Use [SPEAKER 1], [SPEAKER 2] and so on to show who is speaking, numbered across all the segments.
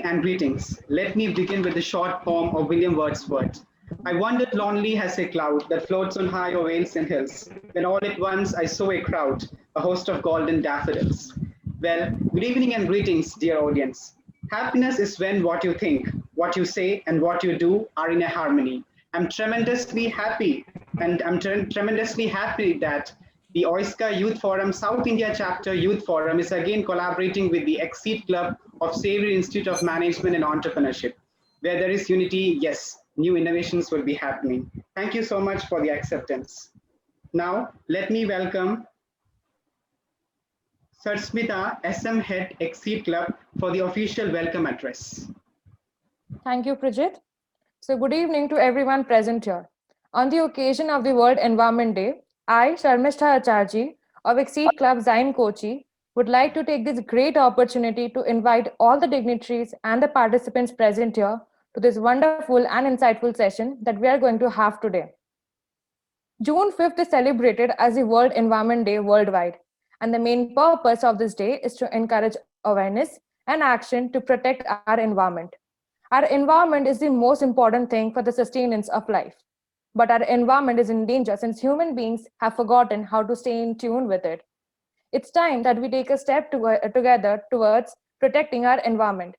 [SPEAKER 1] and greetings. Let me begin with the short poem of William Wordsworth. I wandered lonely as a cloud that floats on high o'er vales and hills, when all at once I saw a crowd, a host of golden daffodils. Well, good evening and greetings, dear audience. Happiness is when what you think, what you say, and what you do are in a harmony. I'm tremendously happy, and tremendously happy that the OISCA Youth Forum South India Chapter Youth Forum is again collaborating with the Exceed Club of Xavier Institute of Management and Entrepreneurship. Where there is unity, yes, new innovations will be happening. Thank you so much for the acceptance. Now, let me welcome Sarsmita, SM Head Exceed Club, for the official welcome address.
[SPEAKER 2] Thank you, Prijit. So good evening to everyone present here. On the occasion of the World Environment Day, I, Sharmistha Acharji of Exceed Club Zaim Kochi, would like to take this great opportunity to invite all the dignitaries and the participants present here to this wonderful and insightful session that we are going to have today. June 5th is celebrated as the World Environment Day worldwide, and the main purpose of this day is to encourage awareness and action to protect our environment. Our environment is the most important thing for the sustenance of life. But our environment is in danger since human beings have forgotten how to stay in tune with it. It's time that we take a step together towards protecting our environment.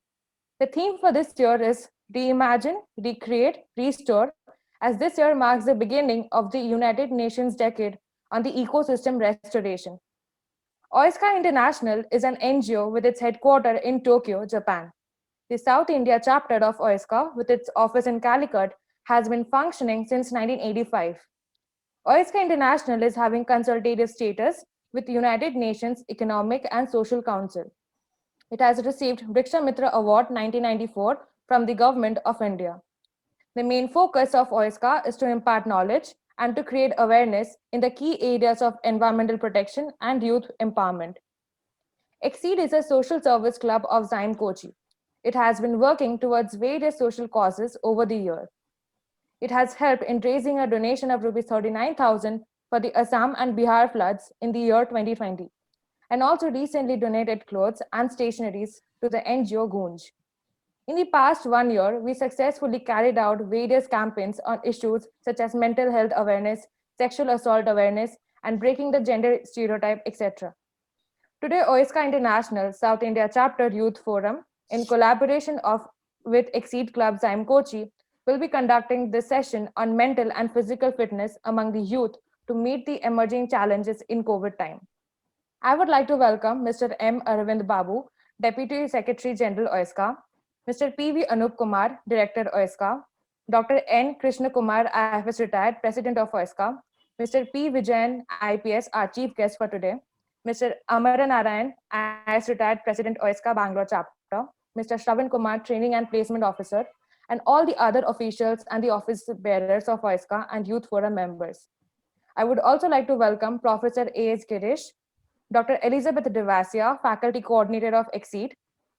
[SPEAKER 2] The theme for this year is Reimagine, Recreate, Restore, as this year marks the beginning of the United Nations decade on the ecosystem restoration. OISCA International is an NGO with its headquarters in Tokyo, Japan. The South India chapter of OISCA, with its office in Calicut, has been functioning since 1985. OISCA International is having consultative status with the United Nations Economic and Social Council. It has received Vriksha Mitra Award 1994 from the Government of India. The main focus of OISCA is to impart knowledge and to create awareness in the key areas of environmental protection and youth empowerment. Exceed is a social service club of Zaim Kochi. It has been working towards various social causes over the year. It has helped in raising a donation of Rs 39,000 for the Assam and Bihar floods in the year 2020, and also recently donated clothes and stationeries to the NGO Gunj. In the past 1 year, we successfully carried out various campaigns on issues such as mental health awareness, sexual assault awareness, and breaking the gender stereotype, etc. Today, OISCA International South India Chapter Youth Forum, in collaboration with Exceed Club Zaim Kochi, will be conducting this session on mental and physical fitness among the youth to meet the emerging challenges in COVID time. I would like to welcome Mr. M. Arvind Babu, Deputy Secretary General OISCA, Mr. P.V. Anup Kumar, Director OISCA, Dr. N. Krishna Kumar, IFS Retired, President of OISCA, Mr. P. Vijayan, IPS, our Chief Guest for today, Mr. Amara Narayan, IAS Retired, President OISCA Bangalore Chapter, Mr. Shravan Kumar, Training and Placement Officer, and all the other officials and the office bearers of OISCA and Youth Forum members. I would also like to welcome Professor A.S. Girish, Dr. Elizabeth Devasia, Faculty Coordinator of Exceed,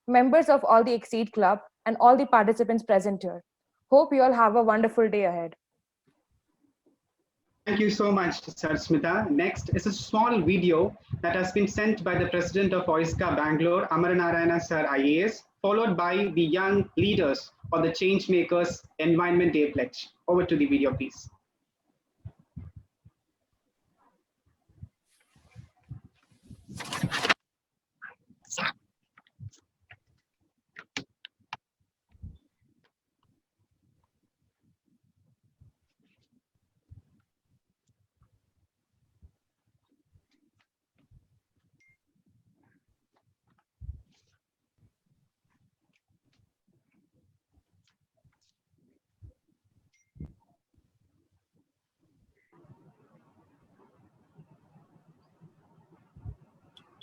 [SPEAKER 2] members of all the Exceed Club, and all the participants present here. Hope you all have a wonderful day ahead.
[SPEAKER 1] Thank you so much, Sarsmita. Next is a small video that has been sent by the President of OISCA Bangalore, Amaranarayana Sir IAS, followed by the young leaders of the Changemakers Environment Day Pledge. Over to the video, please.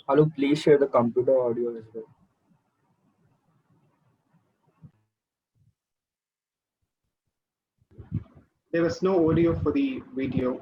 [SPEAKER 3] Hello, please share the computer audio as well.
[SPEAKER 1] There was no audio for the video.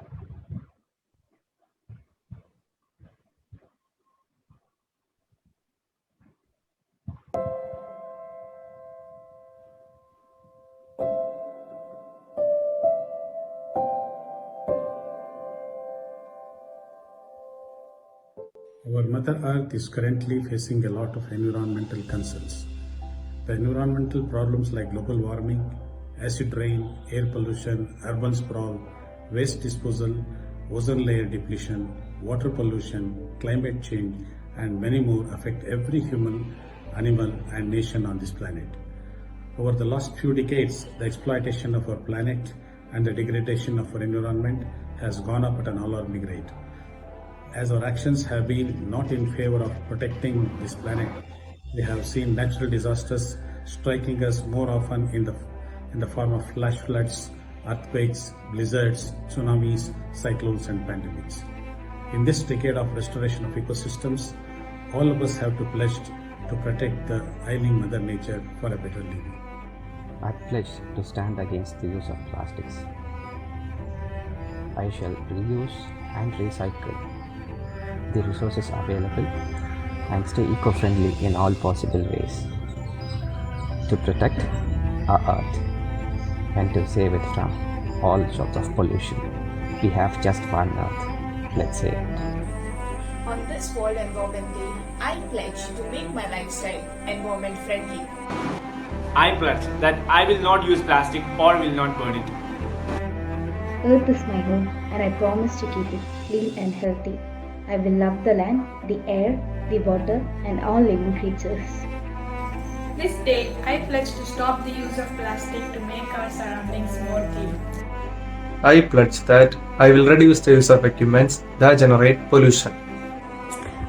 [SPEAKER 4] Our Mother Earth is currently facing a lot of environmental concerns. The environmental problems like global warming, acid rain, air pollution, urban sprawl, waste disposal, ozone layer depletion, water pollution, climate change, and many more affect every human, animal, and nation on this planet. Over the last few decades, the exploitation of our planet and the degradation of our environment has gone up at an alarming rate. As our actions have been not in favor of protecting this planet, we have seen natural disasters striking us more often in the form of flash floods, earthquakes, blizzards, tsunamis, cyclones, and pandemics. In this decade of restoration of ecosystems, all of us have to pledge to protect the ailing Mother Nature for a better living.
[SPEAKER 5] I pledge to stand against the use of plastics. I shall reuse and recycle the resources available and stay eco-friendly in all possible ways to protect our earth and to save it from all sorts of pollution. We have just one earth. Let's save it.
[SPEAKER 6] On this World Environment Day, I pledge to make my lifestyle environment friendly.
[SPEAKER 7] I pledge that I will not use plastic or will not burn it.
[SPEAKER 8] Earth is my home and I promise to keep it clean and healthy. I will love the land, the air, the water and all living creatures.
[SPEAKER 9] This day, I pledge to stop the use of plastic to make our surroundings more clean.
[SPEAKER 10] I pledge that I will reduce the use of equipments that generate pollution.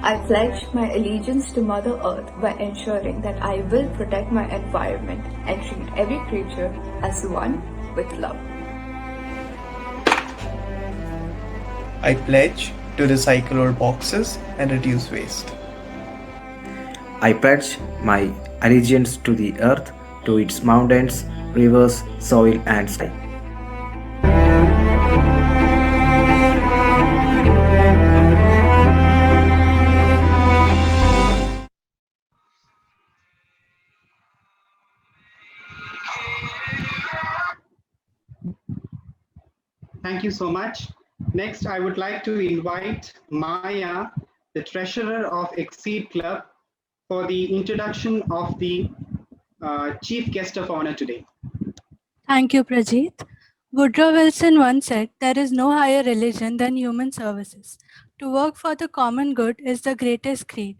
[SPEAKER 11] I pledge my allegiance to Mother Earth by ensuring that I will protect my environment and treat every creature as one with love.
[SPEAKER 12] I pledge to recycle old boxes and reduce waste.
[SPEAKER 13] I pledge my allegiance to the earth, to its mountains, rivers, soil, and sky.
[SPEAKER 1] Thank you so much. Next, I would like to invite Maya, the treasurer of Exceed Club, for the introduction of the chief guest of honor today.
[SPEAKER 14] Thank you, Prajit. Woodrow Wilson once said, "There is no higher religion than human services. To work for the common good is the greatest creed."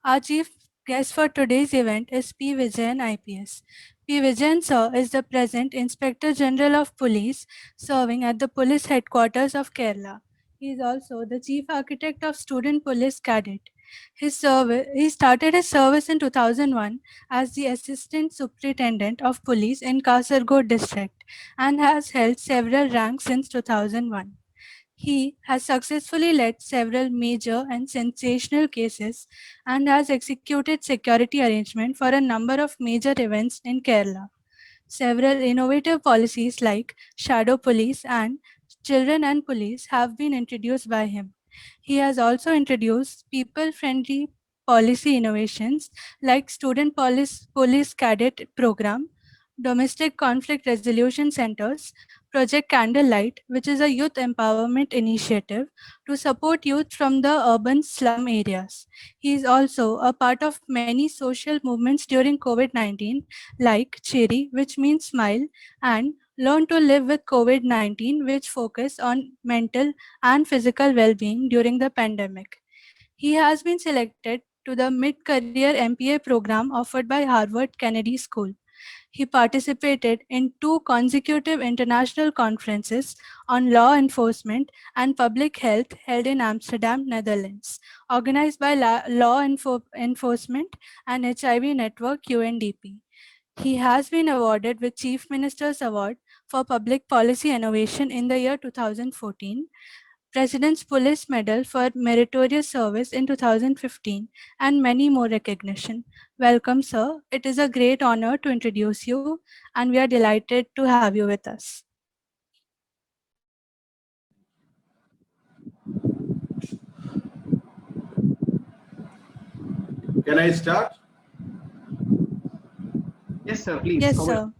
[SPEAKER 14] Our chief guest for today's event is P. Vijayan IPS. P. Vijayan sir is the present Inspector General of Police serving at the Police Headquarters of Kerala. He is also the Chief Architect of Student Police Cadet. He started his service in 2001 as the Assistant Superintendent of Police in Kasaragod district and has held several ranks since 2001. He has successfully led several major and sensational cases and has executed security arrangements for a number of major events in Kerala. Several innovative policies like Shadow Police and Children and Police have been introduced by him. He has also introduced people-friendly policy innovations like Student Police Cadet Program, Domestic Conflict Resolution Centers, Project Candlelight, which is a youth empowerment initiative to support youth from the urban slum areas. He is also a part of many social movements during COVID-19 like Cherry, which means smile, and Learn to Live with COVID-19, which focus on mental and physical well-being during the pandemic. He has been selected to the mid-career MPA program offered by Harvard Kennedy School. He participated in 2 consecutive international conferences on law enforcement and public health held in Amsterdam, Netherlands, organized by Law Enforcement and HIV Network UNDP. He has been awarded with Chief Minister's Award for Public Policy Innovation in the year 2014, President's Police Medal for Meritorious Service in 2015, and many more recognition. Welcome, sir. It is a great honor to introduce you, and we are delighted to have you with us.
[SPEAKER 15] Can I start?
[SPEAKER 1] Yes, sir, please.
[SPEAKER 14] Yes, sir.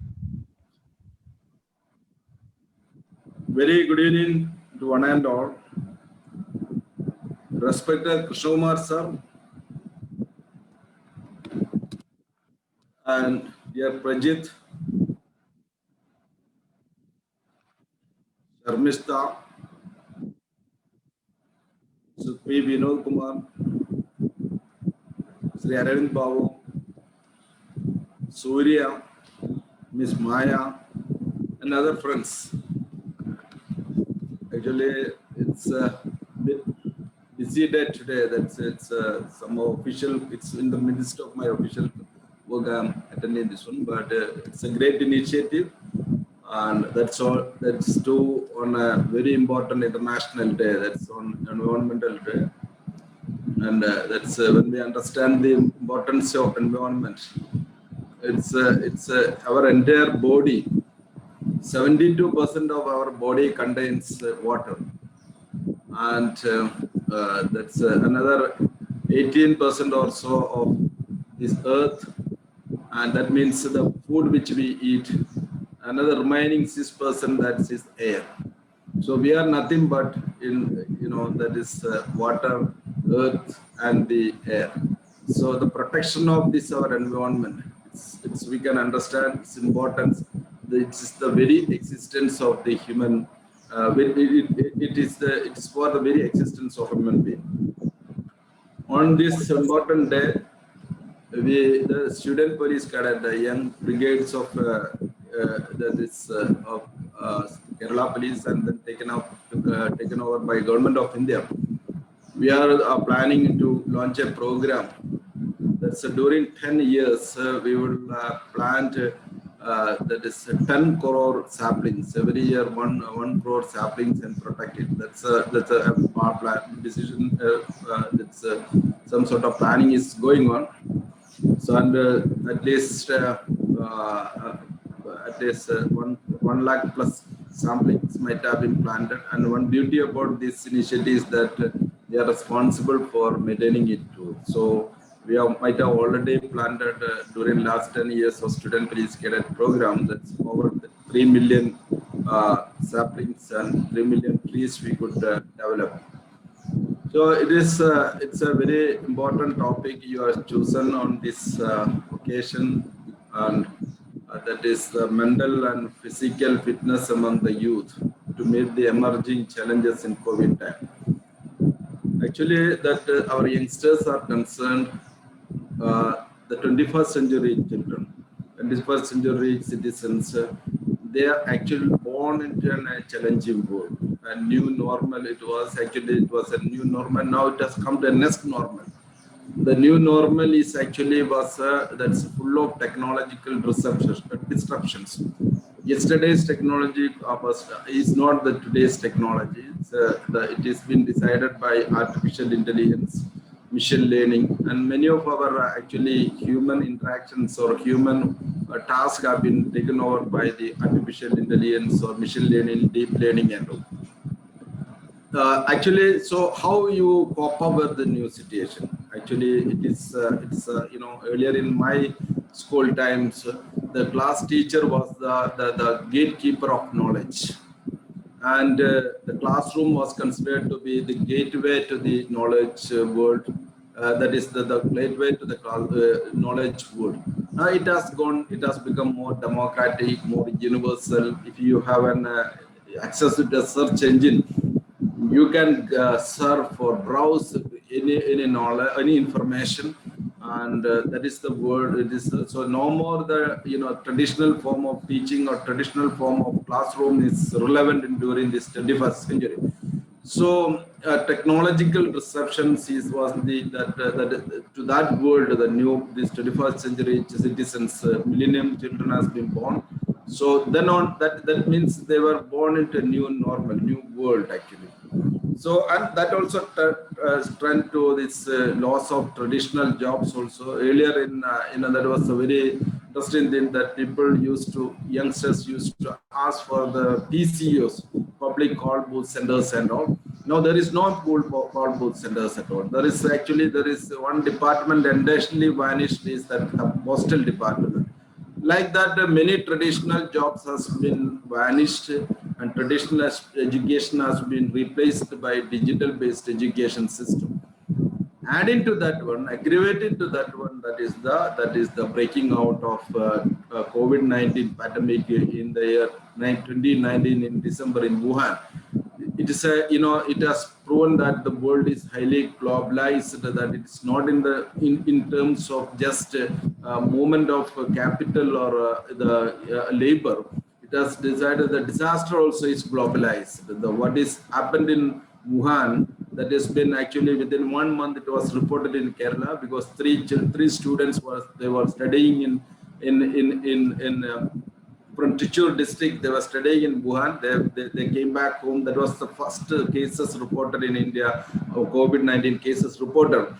[SPEAKER 15] Very good evening to one and all. Respected Krishnakumar sir and dear Prajit, Sharmishta, P. Vinod Kumar, Sri Aravind Babu, Surya, Miss Maya, and other friends. Actually, it's a bit busy day today. It's some official. It's in the midst of my official work. I'm attending this one, but it's a great initiative, and that's all. That's too on a very important international day. That's on Environmental Day, and that's when we understand the importance of environment. It's our entire body. 72% of our body contains water, and that's another 18% or so of this earth, and that means the food which we eat. Another remaining 6% that is air. So we are nothing but that is water, earth, and the air. So the protection of this our environment, we can understand its importance. It's the very existence of the human. It is for the very existence of a human being. On this important day, the student police cadet, the young brigades of Kerala police, and then taken over by Government of India. We are planning to launch a program. That's during 10 years we will plant. That is 10 crore saplings every year, 1 crore saplings, and protect it. That's a plan decision. That's some sort of planning is going on. So, and at least 1 lakh plus samplings might have been planted. And one beauty about this initiative is that they are responsible for maintaining it too. So we might have already planted during last 10 years of student police cadet program. That's over 3 million saplings and 3 million trees we could develop. So it's a very important topic you have chosen on this occasion, and that is the mental and physical fitness among the youth to meet the emerging challenges in COVID time. Actually, that our youngsters are concerned, the 21st century children, 21st century citizens, they are actually born into a challenging world. A new normal, it was a new normal. Now it has come to a next normal. The new normal is actually that's full of technological disruptions. Yesterday's technology is not the today's technology. It has been decided by artificial intelligence, machine learning, and many of our actually human interactions or human tasks have been taken over by the artificial intelligence or machine learning, deep learning, and all. Actually, so how you cope up with the new situation? Actually, it's earlier in my school times, the class teacher was the gatekeeper of knowledge, and the classroom was considered to be the gateway to the knowledge world. That is the gateway to the knowledge world. Now it has become more democratic, more universal. If you have an access to the search engine, you can surf or browse any knowledge, any information, and that is the word. It is so no more the traditional form of teaching or traditional form of classroom is relevant during this 21st century. So technological receptions was to that world, this 21st century citizens, millennium children has been born. So then on that means they were born into a new normal, new world actually. So, and that also trend to this loss of traditional jobs also. Earlier that was a very interesting thing that youngsters used to ask for the PCOs, public call booth centers and all. Now there is no call booth centers at all. There is one department entirely vanished, is that the postal department. Like that, many traditional jobs has been vanished, and traditional education has been replaced by digital-based education system. adding to that one, aggravating to that one, that is the breaking out of COVID-19 pandemic in the year 2019 in December in Wuhan. It is it has proven that the world is highly globalized, that it's not in terms of just movement of capital or the labor. It has decided the disaster also is globalized. What is happened in Wuhan, that has been actually within 1 month it was reported in Kerala, because three students were studying from Tichur district. They were studying in Wuhan. They came back home. That was the first cases reported in India, COVID-19 cases reported.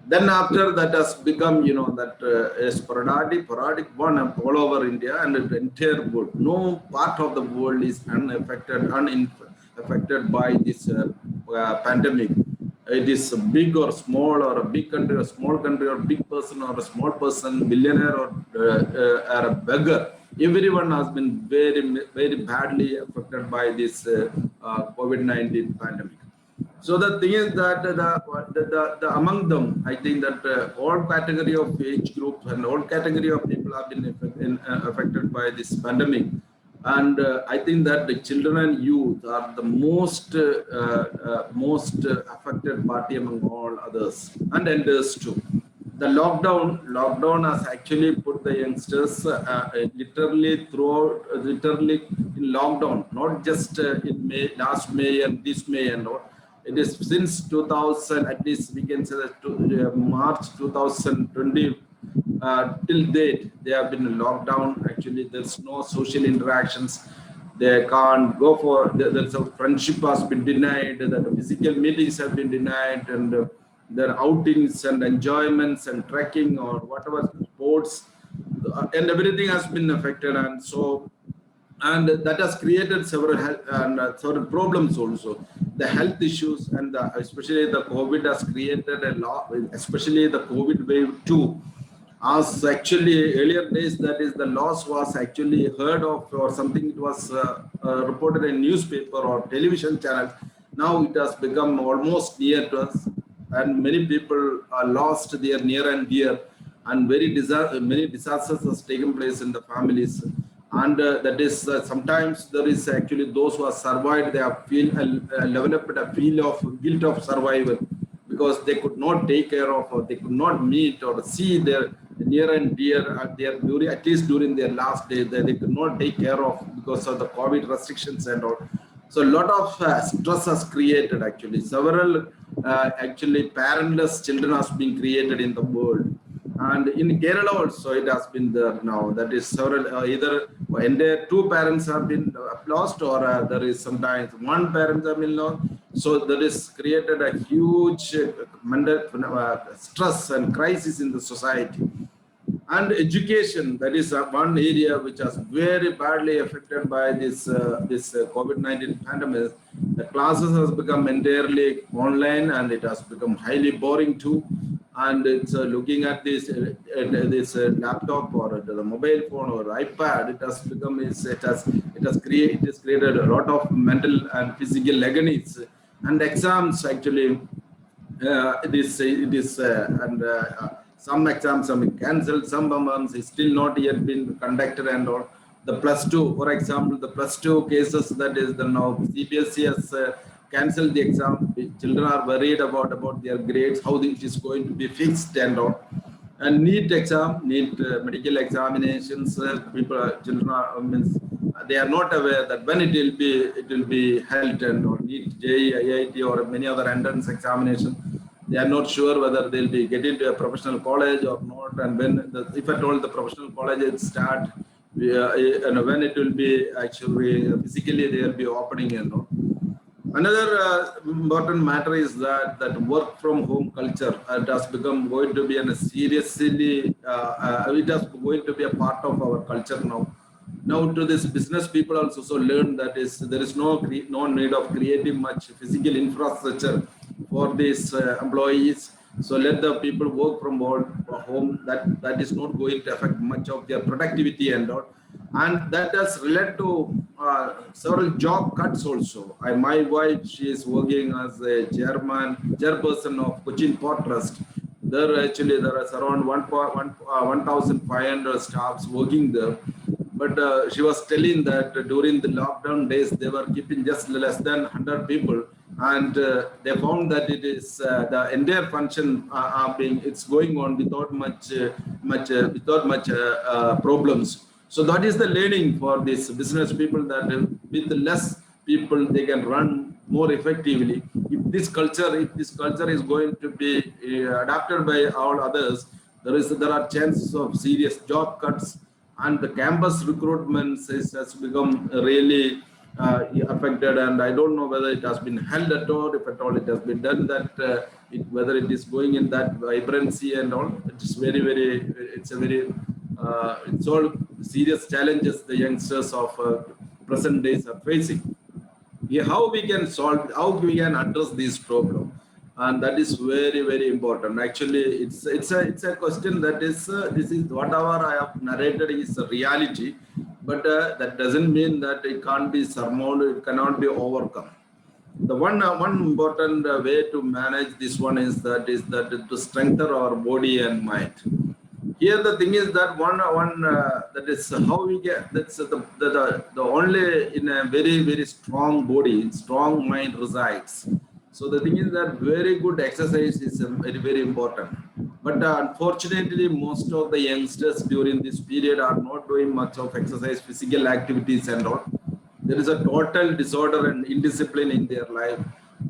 [SPEAKER 15] Then after that has become, that is sporadic one all over India and the entire world. No part of the world is unaffected by this pandemic. It is a big or small, or a big country or small country, or big person or a small person, billionaire or a beggar. Everyone has been very, very badly affected by this COVID-19 pandemic. So the thing is that the among them, I think that all category of age groups and all category of people have been affected by this pandemic. And I think that the children and youth are the most affected party among all others, and elders too. The lockdown has actually put the youngsters literally in lockdown, not just in last May and this May and all. It is since 2000, at least we can say that March 2020 till date, they have been in lockdown. Actually, there's no social interactions. They can't go for, there's a friendship has been denied, the physical meetings have been denied, and their outings and enjoyments and trekking or whatever sports and everything has been affected. And so, and that has created several health and several problems also. The health issues and especially the COVID has created a lot, especially the COVID wave 2. As actually earlier days, that is the loss was actually heard of or something, it was reported in newspaper or television channels. Now it has become almost near to us, and many people are lost their near and dear, and many disasters has taken place in the families. And that is sometimes there is actually those who have survived, they have developed a feel of guilt of survival, because they could not take care of, or they could not meet or see their near and dear at least during their last day, they could not take care of because of the COVID restrictions and all. So a lot of stress has created actually. Several actually parentless children has been created in the world. And in Kerala also it has been there now. That is several, either entire two parents have been lost, or there is sometimes one parent have been lost. So that is created a huge mental stress and crisis in the society. And education, that is one area which has very badly affected by this COVID-19 pandemic. The classes has become entirely online, and it has become highly boring too. And it's looking at this laptop or the mobile phone or iPad, it has become it has created a lot of mental and physical agonies. And exams actually some exams have been cancelled, some months is still not yet been conducted and all. The +2, for example, the +2 cases, that is the now CBSE has cancelled the exam. Children are worried about their grades, how it is going to be fixed and all. And NEET exam, medical examinations, children are they are not aware that when it will be held, and or NEET, JEE, IIT or many other entrance examinations. They are not sure whether they'll be getting to a professional college or not, and when if at all the professional colleges start, and when it will be actually physically they will be opening and all. Another important matter is that work from home culture, it has become going to be a seriously it has going to be a part of our culture now. Now to this business people also learn that there is no need of creating much physical infrastructure for these employees. So let the people work from home. That is not going to affect much of their productivity and all. and that has led to several job cuts also. My wife, she is working as a chairperson of Cochin Port Trust. There is around 1,500 staffs working there. But she was telling that during the lockdown days, they were keeping just less than 100 people. And they found that it is the entire function it's going on without much problems. So that is the learning for these business people, that with less people they can run more effectively. If this culture is going to be adapted by all others, there are chances of serious job cuts, and the campus recruitment has become really affected. And I don't know whether it has been held at all, if at all it has been done, that whether it is going in that vibrancy and all. It's it's all serious challenges the youngsters of present days are facing. How we can address this problem, and that is very, very important. Actually, it's a question that is this is whatever I have narrated is a reality, but that doesn't mean that it can't be surmounted, it cannot be overcome. The one important way to manage this one is that to strengthen our body and mind. Here the thing is that that is how we get, that's the only in a very, very strong body, strong mind resides. So the thing is that very good exercise is very, very important. But unfortunately, most of the youngsters during this period are not doing much of exercise, physical activities and all. There is a total disorder and indiscipline in their life.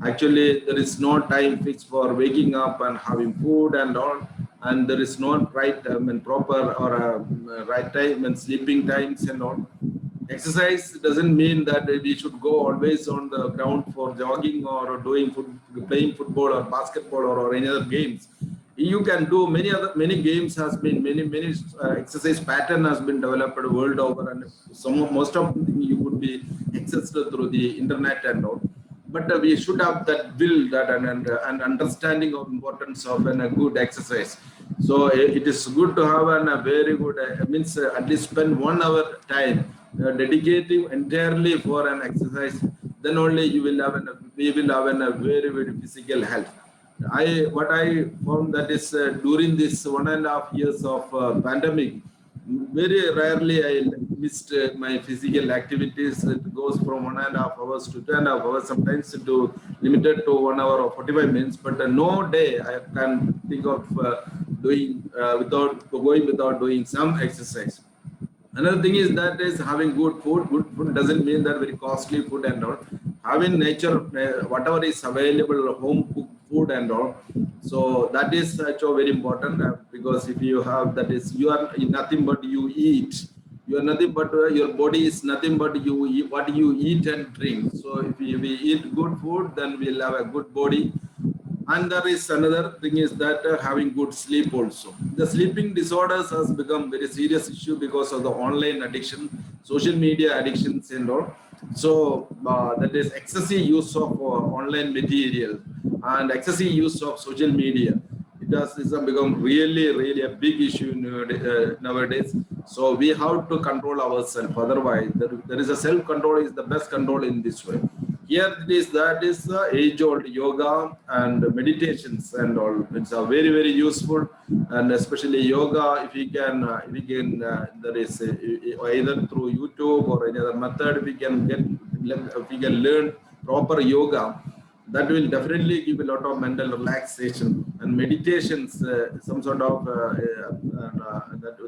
[SPEAKER 15] Actually, there is no time fixed for waking up and having food and all. And there is no right and proper or right time and sleeping times and all. Exercise doesn't mean that we should go always on the ground for jogging or playing football or basketball or any other games. You can do many games has been many exercise pattern has been developed world over, and most of them you could be accessed through the internet and all. But we should have that will, that and understanding of importance of a good exercise. So it is good to have a very good means at least spend 1 hour time dedicating entirely for an exercise. Then only we will have a very, very physical health. What I found that is during this 1.5 years of pandemic, very rarely I missed my physical activities. It goes from 1.5 hours to 2.5 hours, sometimes to limited to 1 hour or 45 minutes. But no day I can think of doing without doing some exercise. Another thing is that is having good food. Good food doesn't mean that very costly food and all. Having nature, whatever is available, home cooked food and all. So that is actually very important, because if you have that is, you are nothing but you eat. You are nothing but your body is nothing but you eat, what you eat and drink. So if we eat good food, then we'll have a good body. And there is another thing is that having good sleep also. The sleeping disorders has become very serious issue because of the online addiction, social media addictions and all. So that is excessive use of online material and excessive use of social media. It has become really, really a big issue nowadays. So we have to control ourselves. Otherwise, there is a self-control is the best control in this way. Here it is that is age-old yoga and meditations and all. It's very, very useful, and especially yoga. If we can, there is either through YouTube or any other method, we can learn proper yoga. That will definitely give a lot of mental relaxation, and meditations, some sort of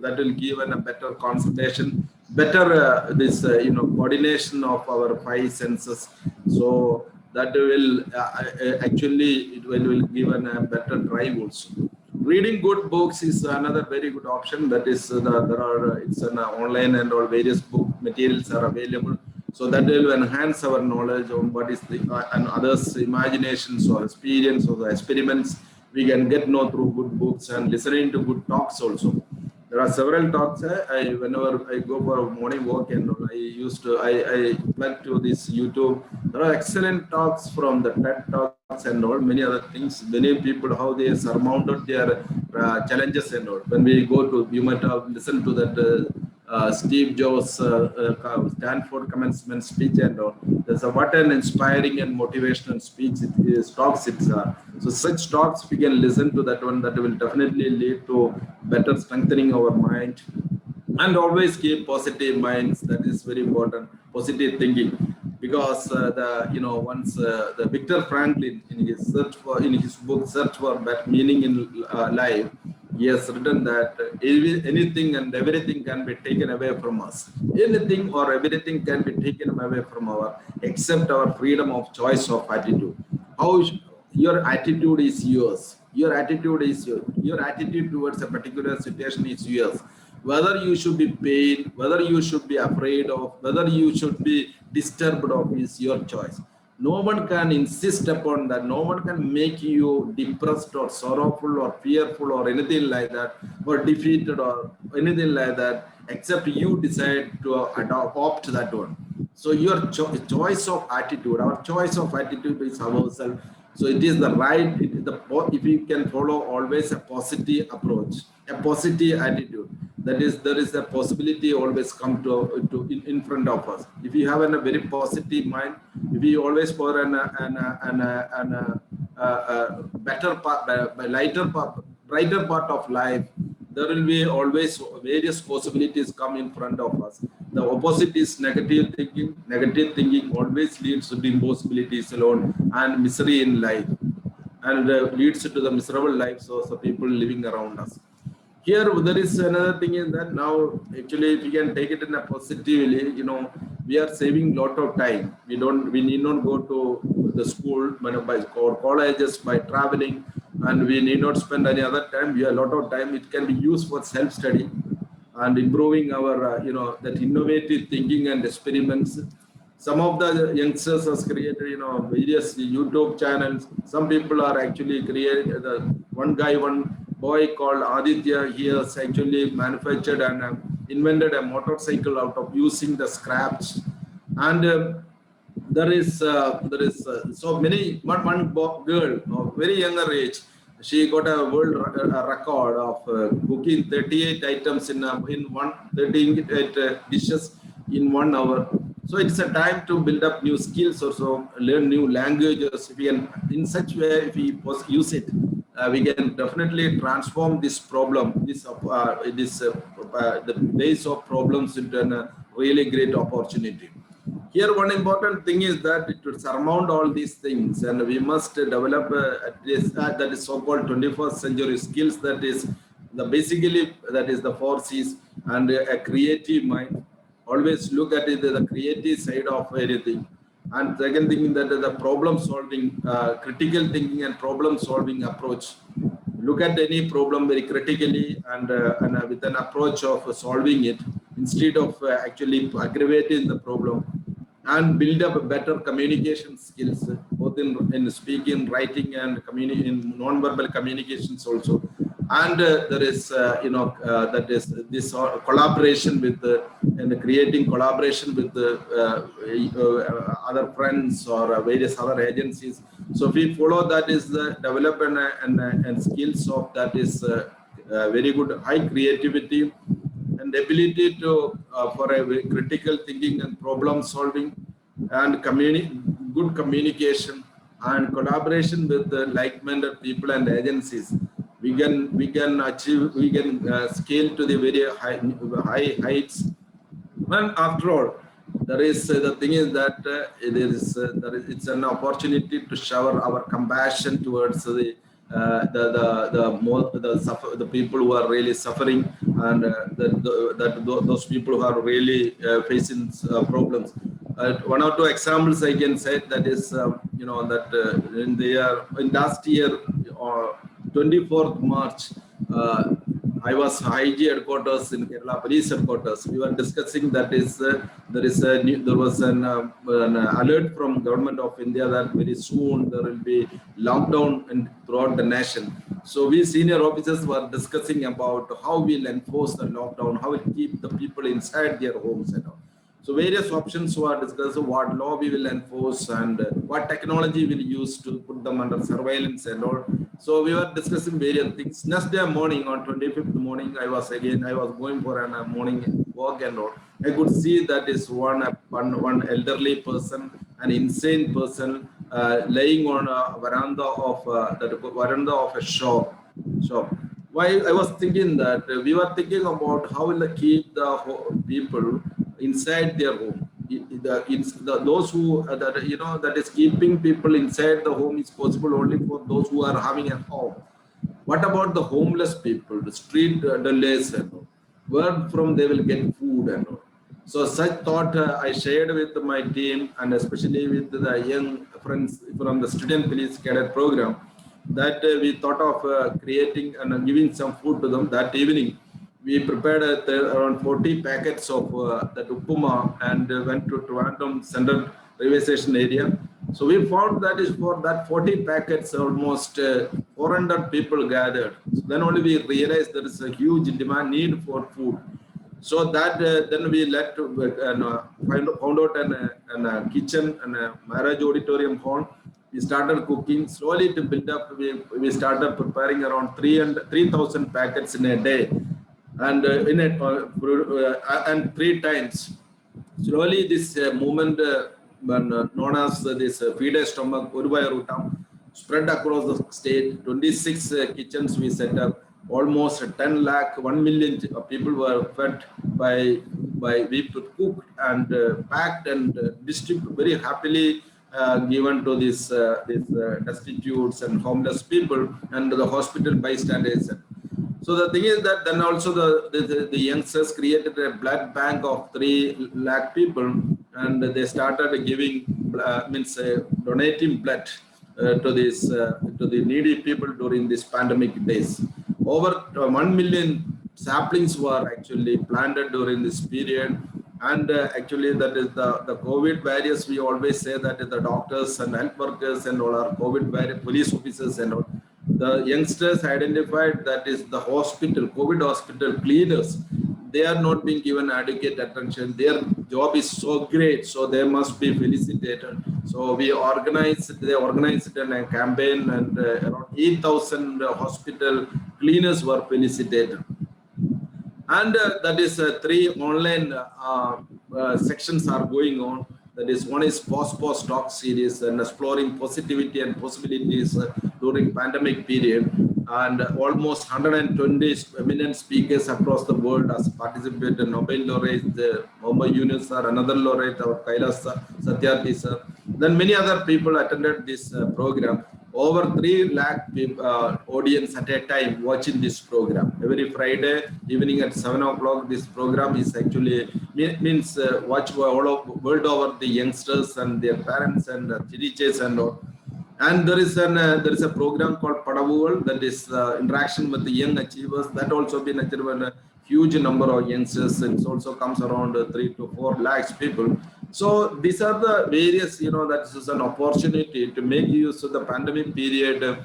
[SPEAKER 15] that will give a better concentration, better coordination of our 5 senses. So that will it will give a better drive also. Reading good books is another very good option. That is it's an online and all various book materials are available. So that will enhance our knowledge on what is and others' imaginations or experience or the experiments we can get know through good books and listening to good talks also. There are several talks. Whenever I go for a morning walk and all, I plug to this YouTube. There are excellent talks from the TED Talks and all, many other things. Many people, how they surmounted their challenges and all. When we go to, you might have listened to that Steve Jobs' Stanford commencement speech and all. There's what an inspiring and motivational speech talks. So such talks we can listen to that one. That will definitely lead to better strengthening our mind, and always keep positive minds. That is very important. Positive thinking, because once the Viktor Franklin in his book Search for Meaning in Life, he has written that anything and everything can be taken away from us. Anything or everything can be taken away from except our freedom of choice of attitude. How your attitude is yours. Your attitude is yours. Your attitude towards a particular situation is yours. Whether you should be paid, whether you should be afraid of, whether you should be disturbed of is your choice. No one can insist upon that. No one can make you depressed or sorrowful or fearful or anything like that, or defeated or anything like that, except you decide to adopt that one. So your choice of attitude, our choice of attitude is ourselves. So it is the right, if you can follow always a positive approach, a positive attitude, that is, there is a possibility always come to in front of us. If you have a very positive mind, if you always for better part, lighter part, brighter part of life, there will be always various possibilities come in front of us. The opposite is negative thinking. Negative thinking always leads to impossibilities alone and misery in life, and leads to the miserable lives of the people living around us. Here, there is another thing is that now, actually, if you can take it in a positively, we are saving lot of time. We need not go to the school or colleges by traveling, and we need not spend any other time. We have a lot of time. It can be used for self-study and improving our, that innovative thinking and experiments. Some of the youngsters has created, various YouTube channels. Some people are actually created. One boy called Aditya, he has actually manufactured and invented a motorcycle out of using the scraps. And there is so many. One girl of very younger age, she got a world record of cooking 38 items in 38 dishes in 1 hour. So it's a time to build up new skills, also learn new languages. If we can, in such way, if we use it, we can definitely transform this problem, the base of problems into a really great opportunity. Here, one important thing is that it will surmount all these things, and we must develop that is so-called 21st century skills. That is basically the 4 C's, and a creative mind. Always look at it, the creative side of anything. And second thing, that the problem solving, critical thinking and problem solving approach. Look at any problem very critically and with an approach of solving it instead of actually aggravating the problem, and build up better communication skills, both in speaking, writing, and in non-verbal communications also. And there is, that is this collaboration with and creating collaboration with other friends or various other agencies. So if we follow that is the development and skills of that is very good, high creativity and ability to for a critical thinking and problem solving, and good communication and collaboration with like-minded people and agencies. We can achieve, scale to the very high heights. And after all, there is the thing is that it's an opportunity to shower our compassion towards the people who are really suffering, and those people who are really facing problems. One or two examples I can say, that is that in last year, 24th March, I was IG headquarters in Kerala Police headquarters. We were discussing that is there was an alert from Government of India that very soon there will be lockdown throughout the nation. So we senior officers were discussing about how we'll enforce the lockdown, how we'll keep the people inside their homes and all. So various options were discussed, what law we will enforce and what technology we'll use to put them under surveillance and all. So we were discussing various things. Next day morning, on 25th morning, I was going for a morning walk and all. I could see that is one elderly person, an insane person, laying on a veranda of a shop. Why I was thinking that we were thinking about how will they keep the people inside their home. Those who that is keeping people inside the home is possible only for those who are having a home. What about the homeless people, the street dwellers and all? Where from they will get food and all? So such thought I shared with my team and especially with the young friends from the student police cadet program, that we thought of creating and giving some food to them. That evening we prepared around 40 packets of that upuma and went to Trivandrum Central Railway Station area. So we found that is for that 40 packets almost 400 people gathered. So then only we realized there is a huge need for food. So that then we let found out a kitchen and a marriage auditorium hall. We started cooking slowly to build up. We started preparing around 3,000 packets in a day, and and 3 times. Slowly, this movement, known as this feed a stomach, spread across the state. 26 kitchens we set up. Almost 10 lakh, 1 million people were fed by we cooked and packed and distributed very happily. Given to these destitutes and homeless people and the hospital bystanders. So the thing is that then also the youngsters created a blood bank of 3 lakh people, and they started giving donating blood to the needy people during these pandemic days. Over 1 million saplings were actually planted during this period. And actually, that is the COVID variants. We always say that the doctors and health workers and all are COVID variant police officers and all. The youngsters identified that is the hospital, COVID hospital cleaners. They are not being given adequate attention. Their job is so great, so they must be felicitated. So they organized a campaign, and around 8,000 hospital cleaners were felicitated. And that is 3 online sections are going on. That is, one is post talk series and exploring positivity and possibilities during pandemic period. And almost 120 eminent speakers across the world has participated. Nobel laureate Mohammed Yunus sir, another laureate, our Kailash Satyarthi sir. Then many other people attended this program. Over 3 lakh audience at a time watching this program. Every Friday evening at 7 o'clock, this program is actually means watch all of world over the youngsters and their parents and teachers and all. And there is a program called Padavuval, that is interaction with the young achievers. That also been achieved by a huge number of youngsters. It also comes around 3 to 4 lakhs people. So these are the various, that is an opportunity to make use of the pandemic period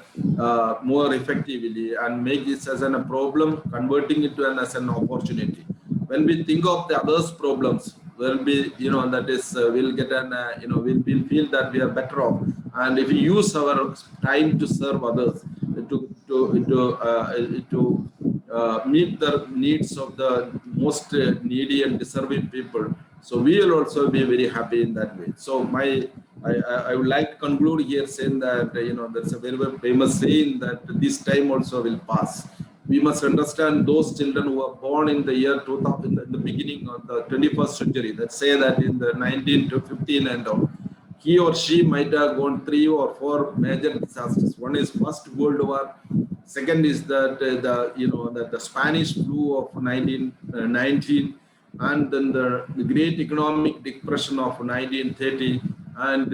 [SPEAKER 15] more effectively and make this as a problem, converting it to as an opportunity. When we think of the others' problems, will be, that is, we'll get we'll feel that we are better off. And if we use our time to serve others, to meet the needs of the most needy and deserving people, so we will also be very happy in that way. So I would like to conclude here saying that, there's a very, very famous saying that this time also will pass. We must understand those children who were born in the year 2000, in the beginning of the 21st century. Let's say that in the 19 to 15 and all, he or she might have gone 3 or 4 major disasters. One is First World War. Second is that the Spanish flu of 1919, and then the Great Economic Depression of 1930, and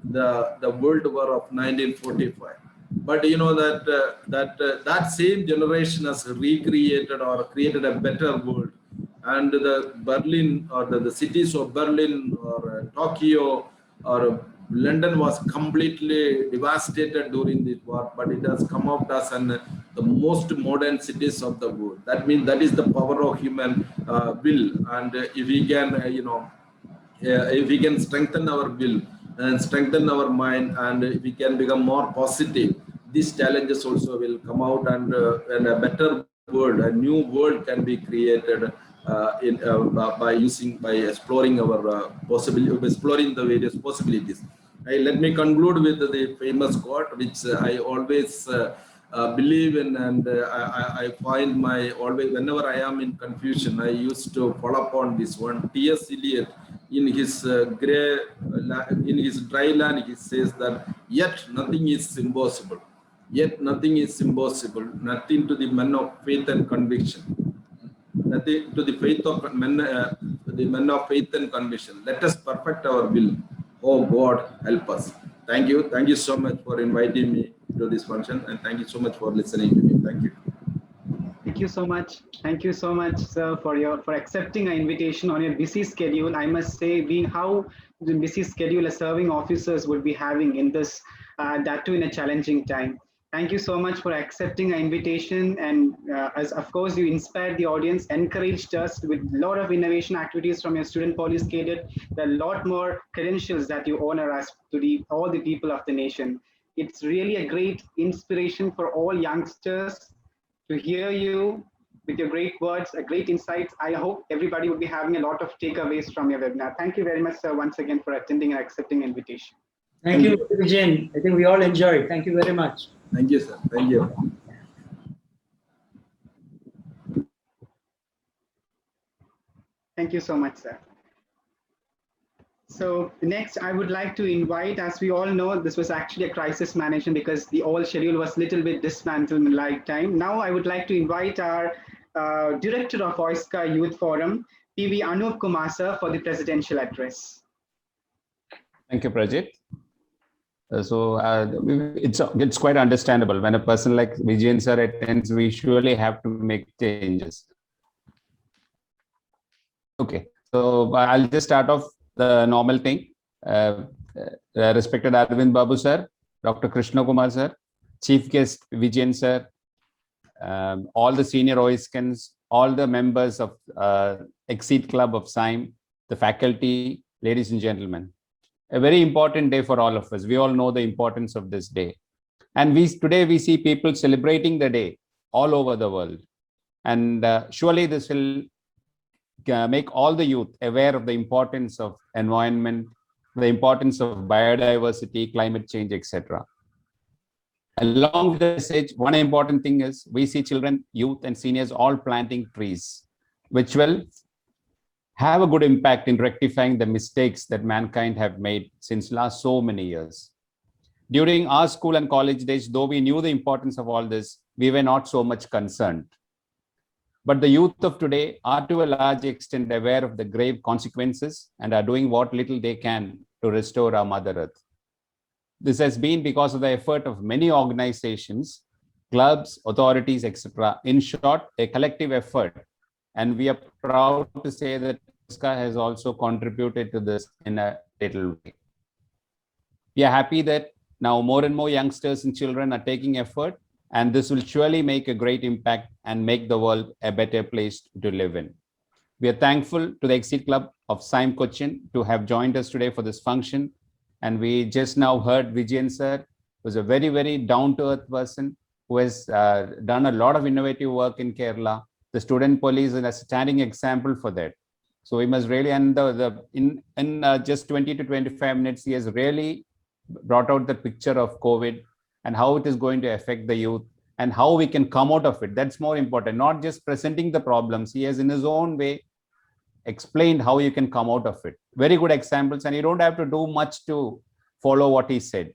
[SPEAKER 15] the World War of 1945. But that same generation has recreated or created a better world. And the Berlin or the cities of Berlin or Tokyo or London was completely devastated during this war, but it has come out as the most modern cities of the world. That means that is the power of human will. And if we can, if we can strengthen our will and strengthen our mind, and if we can become more positive, these challenges also will come out, and a better world, a new world can be created by exploring our exploring the various possibilities. Let me conclude with the famous quote, which I always believe in, and I find my always whenever I am in confusion, I used to fall upon this one. T.S. Eliot, in his in his dry land, he says that yet nothing is impossible. Yet nothing is impossible. Nothing to the men of faith and conviction. Nothing to the faith of men, the men of faith and conviction. Let us perfect our will. Oh God, help us. Thank you. Thank you so much for inviting me to this function, and thank you so much for listening to me. Thank you.
[SPEAKER 1] Thank you so much. Thank you so much, sir, for accepting our invitation on your busy schedule. I must say, being how the busy schedule as serving officers would be having in this, that too in a challenging time. Thank you so much for accepting our invitation, and as of course you inspired the audience, encouraged us with a lot of innovation activities from your student police cadet. There are a lot more credentials that you honor us to all the people of the nation. It's really a great inspiration for all youngsters to hear you with your great words, great insights. I hope everybody will be having a lot of takeaways from your webinar. Thank you very much, sir, once again for attending and accepting the invitation.
[SPEAKER 16] Thank you, Vijay. I think we all enjoyed. Thank you very much.
[SPEAKER 15] Thank you, sir. Thank you.
[SPEAKER 1] Thank you so much, sir. So next, I would like to invite, as we all know, this was actually a crisis management because the whole schedule was a little bit dismantled in light time. Now I would like to invite our Director of OISCA Youth Forum, PV Anup Kumar, sir, for the presidential address.
[SPEAKER 17] Thank you, Prajit. It's quite understandable when a person like Vijayan sir attends, we surely have to make changes. Okay, so I'll just start off the normal thing. Respected Arvind Babu sir, Dr. Krishna Kumar sir, Chief Guest Vijayan sir, all the senior OISCANs, all the members of Exceed Club of SIME, the faculty, ladies and gentlemen. A very important day for all of us. We all know the importance of this day. And today we see people celebrating the day all over the world. And surely this will make all the youth aware of the importance of environment, the importance of biodiversity, climate change, etc. Along with the message, one important thing is we see children, youth, and seniors all planting trees, which will have a good impact in rectifying the mistakes that mankind have made since last so many years. During our school and college days, though we knew the importance of all this, we were not so much concerned. But the youth of today are to a large extent aware of the grave consequences and are doing what little they can to restore our Mother Earth. This has been because of the effort of many organizations, clubs, authorities, etc. In short, a collective effort. And we are proud to say that OISCA has also contributed to this in a little way. We are happy that now more and more youngsters and children are taking effort, and this will surely make a great impact and make the world a better place to live in. We are thankful to the Exceed Club of SIME Cochin to have joined us today for this function. And we just now heard Vijayan sir, who was a very, very down-to-earth person who has done a lot of innovative work in Kerala. The student police is a standing example for that. So we must really, and in just 20 to 25 minutes, he has really brought out the picture of COVID and how it is going to affect the youth and how we can come out of it. That's more important, not just presenting the problems. He has in his own way explained how you can come out of it. Very good examples, and you don't have to do much to follow what he said.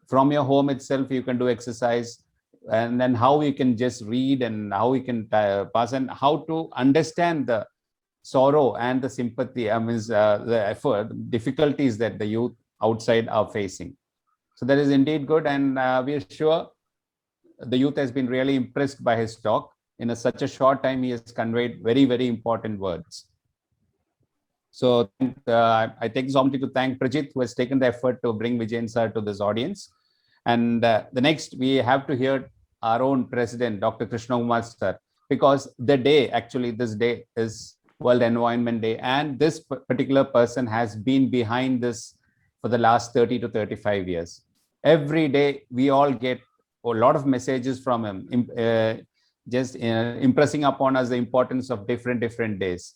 [SPEAKER 17] From your home itself, you can do exercise, and then how you can just read and how you can pass and how to understand the sorrow and the sympathy, the effort, difficulties that the youth outside are facing. So that is indeed good, and we are sure the youth has been really impressed by his talk. In such a short time, he has conveyed very, very important words. So I take this opportunity to thank Prajit, who has taken the effort to bring Vijayan sir to this audience. And the next, we have to hear our own president, Dr. Krishna Kumar sir, because the day, actually this day is World Environment Day, and this particular person has been behind this for the last 30 to 35 years. Every day, we all get a lot of messages from him. just impressing upon us the importance of different days.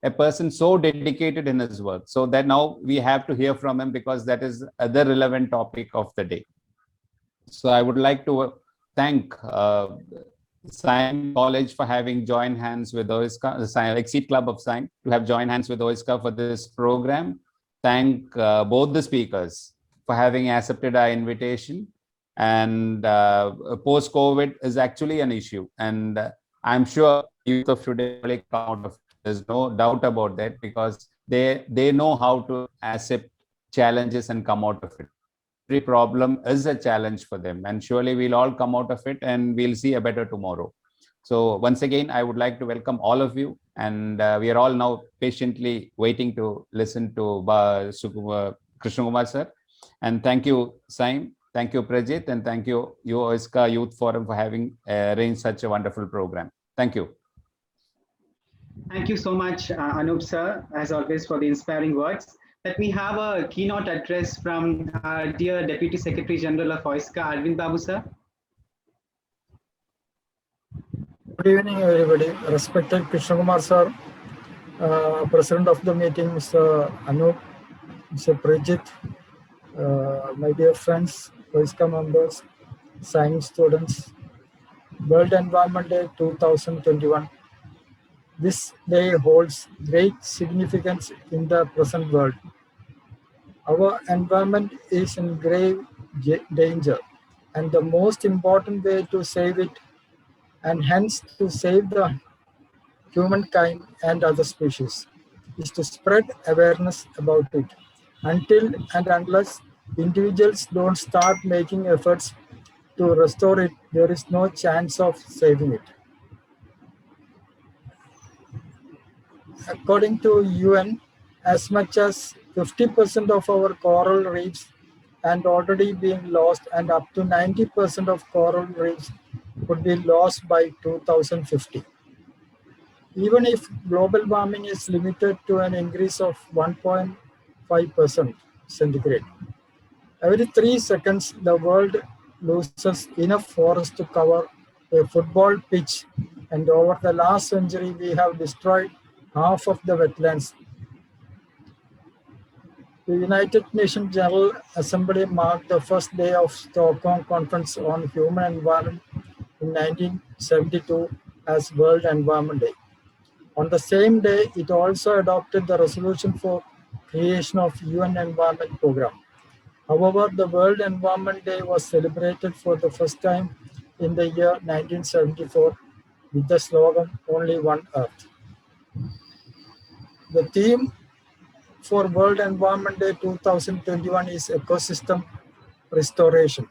[SPEAKER 17] A person so dedicated in his work, so that now we have to hear from him because that is the relevant topic of the day. So I would like to thank SIAM College for having joined hands with OISCA, the Exceed Club of SIAM, to have joined hands with OISCA for this program. Thank both the speakers for having accepted our invitation. And post-COVID is actually an issue. And I'm sure youth of today will come out of it. There's no doubt about that, because they know how to accept challenges and come out of it. Every problem is a challenge for them, and surely we'll all come out of it and we'll see a better tomorrow. So once again, I would like to welcome all of you, and we are all now patiently waiting to listen to Krishna Kumar sir. And thank you, SIAM, thank you, Prajit, and thank you, OISCA Youth Forum, for having arranged such a wonderful program. Thank you.
[SPEAKER 1] Thank you so much, Anup sir, as always, for the inspiring words. Let me have a keynote address from our dear Deputy Secretary General of OISCA, Arvind Babu sir.
[SPEAKER 18] Good evening, everybody. Respected Krishna Kumar sir, President of the meeting, Mr. Anup, Mr. Prajit, my dear friends, OISCA members, science students, World Environment Day 2021. This day holds great significance in the present world. Our environment is in grave danger, and the most important way to save it, and hence to save the humankind and other species, is to spread awareness about it. Until and unless individuals don't start making efforts to restore it, there is no chance of saving it. According to UN, as much as 50% of our coral reefs and already being lost, and up to 90% of coral reefs would be lost by 2050. Even if global warming is limited to an increase of 1.5% centigrade, every 3 seconds the world loses enough forest to cover a football pitch, and over the last century we have destroyed half of the wetlands. The United Nations General Assembly marked the first day of Stockholm Conference on Human Environment in 1972 as World Environment Day. On the same day, it also adopted the resolution for creation of UN Environment Program. However, the World Environment Day was celebrated for the first time in the year 1974 with the slogan, "Only One Earth." The theme for World Environment Day 2021 is ecosystem restoration.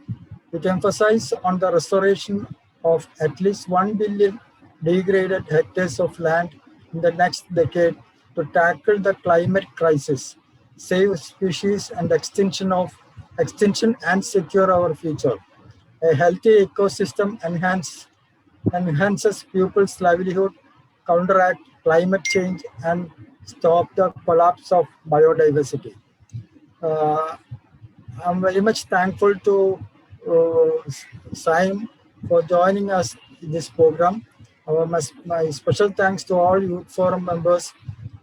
[SPEAKER 18] It emphasizes on the restoration of at least 1 billion degraded hectares of land in the next decade to tackle the climate crisis, save species and extinction and secure our future. A healthy ecosystem enhances people's livelihood, counteract climate change, and stop the collapse of biodiversity. I'm very much thankful to SIAM for joining us in this program. My special thanks to all Youth Forum members.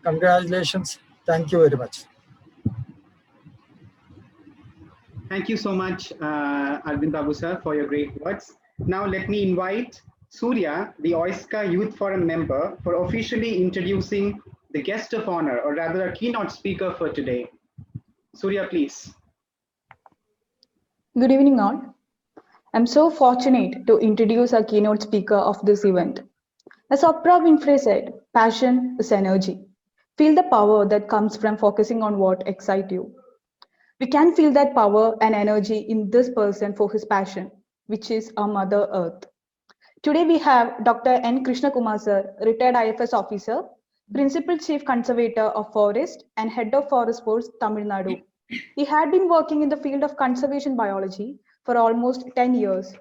[SPEAKER 18] Congratulations. Thank you very much.
[SPEAKER 1] Thank you so much, Arvind Babu sir, for your great words. Now let me invite Surya, the OISCA Youth Forum member, for officially introducing the guest of honor, or rather a keynote speaker for today. Surya, please.
[SPEAKER 19] Good evening all. I'm so fortunate to introduce our keynote speaker of this event. As Oprah Winfrey said, passion is energy. Feel the power that comes from focusing on what excites you. We can feel that power and energy in this person for his passion, which is our Mother Earth. Today we have Dr. N. Krishna Kumar sir, retired IFS officer, Principal Chief Conservator of Forest and Head of Forest Force, Tamil Nadu. He had been working in the field of conservation biology for almost 10 years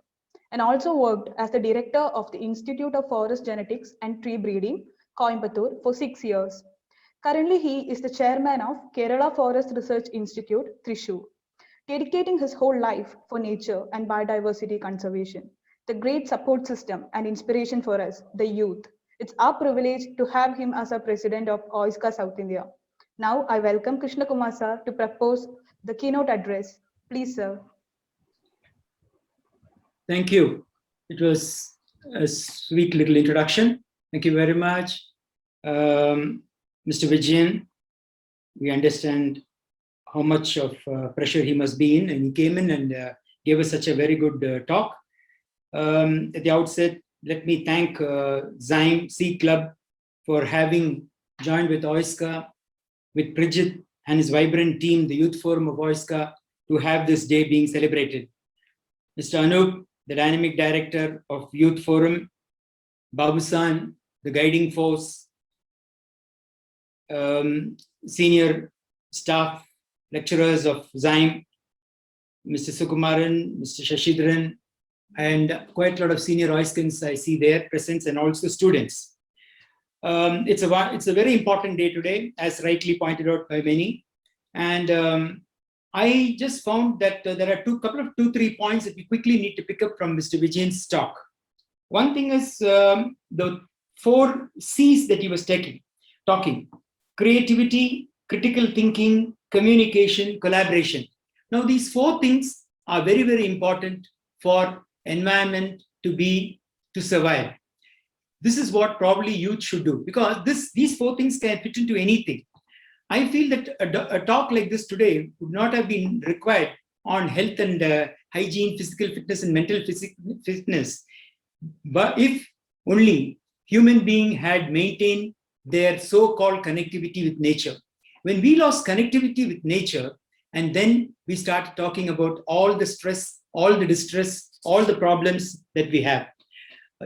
[SPEAKER 19] and also worked as the director of the Institute of Forest Genetics and Tree Breeding, Coimbatore, for 6 years. Currently, he is the chairman of Kerala Forest Research Institute, Thrissur, dedicating his whole life for nature and biodiversity conservation. the great support system and inspiration for us, the youth. It's our privilege to have him as our president of OISCA South India. Now I welcome Krishna Kumar sir to propose the keynote address. Please, sir.
[SPEAKER 16] Thank you. It was a sweet little introduction. Thank you very much. Mr. Vijayan, we understand how much of pressure he must be in, and he came in and gave us such a very good talk. At the outset, let me thank Zyme Seed Club for having joined with OISCA, with Prijit and his vibrant team, the Youth Forum of OISCA, to have this day being celebrated. Mr. Anup, the Dynamic Director of Youth Forum, Babusan, the guiding force, senior staff, lecturers of Zyme, Mr. Sukumaran, Mr. Shashidharan, and quite a lot of senior OISCANs I see there present, and also students. It's a very important day today, as rightly pointed out by many. And I just found that there are two, 3 points that we quickly need to pick up from Mr. Vijayan's talk. One thing is the 4 C's that he was talking: creativity, critical thinking, communication, collaboration. Now, these 4 things are very, very important for environment to survive. This is what probably youth should do, because these 4 things can fit into anything. I feel that a talk like this today would not have been required on health and hygiene, physical fitness and mental fitness, but if only human being had maintained their so-called connectivity with nature. When we lost connectivity with nature, and then we started talking about all the stress, all the distress, all the problems that we have.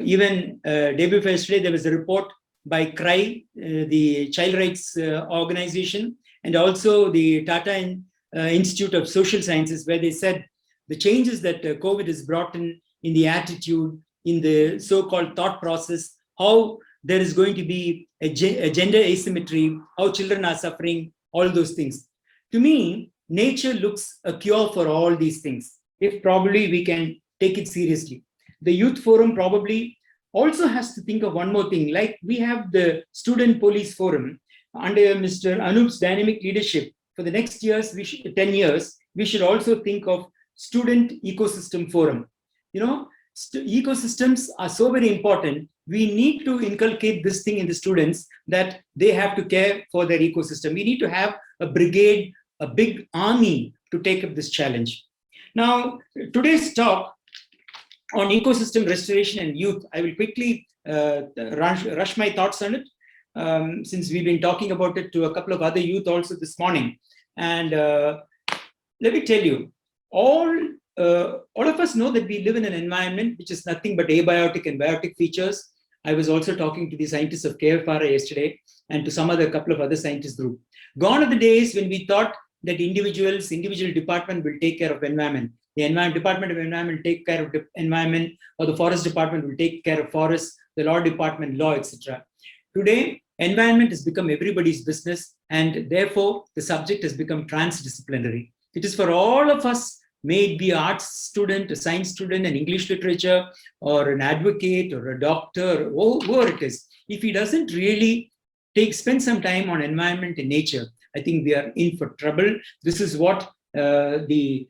[SPEAKER 16] Even day before yesterday, there was a report by CRY, the child rights organization, and also the Tata Institute of Social Sciences, where they said the changes that COVID has brought in the attitude, in the so-called thought process, how there is going to be a gender asymmetry, how children are suffering, all those things. To me, nature looks a cure for all these things, if probably we can take it seriously. The Youth Forum probably also has to think of one more thing, like we have the Student Police Forum under Mr. Anup's dynamic leadership. For the next 10 years, we should also think of Student Ecosystem Forum. You know, ecosystems are so very important. We need to inculcate this thing in the students, that they have to care for their ecosystem. We need to have a brigade, a big army to take up this challenge. Now, today's talk on ecosystem restoration and youth, I will quickly rush my thoughts on it, since we've been talking about it to a couple of other youth also this morning. And let me tell you, all of us know that we live in an environment which is nothing but abiotic and biotic features. I was also talking to the scientists of KFRA yesterday, and to some couple of other scientist group. Gone are the days when we thought that individual department will take care of environment. The Department of Environment will take care of the environment, or the Forest Department will take care of forests, the Law Department, law, etc. Today, environment has become everybody's business, and therefore the subject has become transdisciplinary. It is for all of us, may it be an arts student, a science student, an English literature, or an advocate, or a doctor, or whoever it is. If he doesn't really spend some time on environment and nature, I think we are in for trouble. This is what the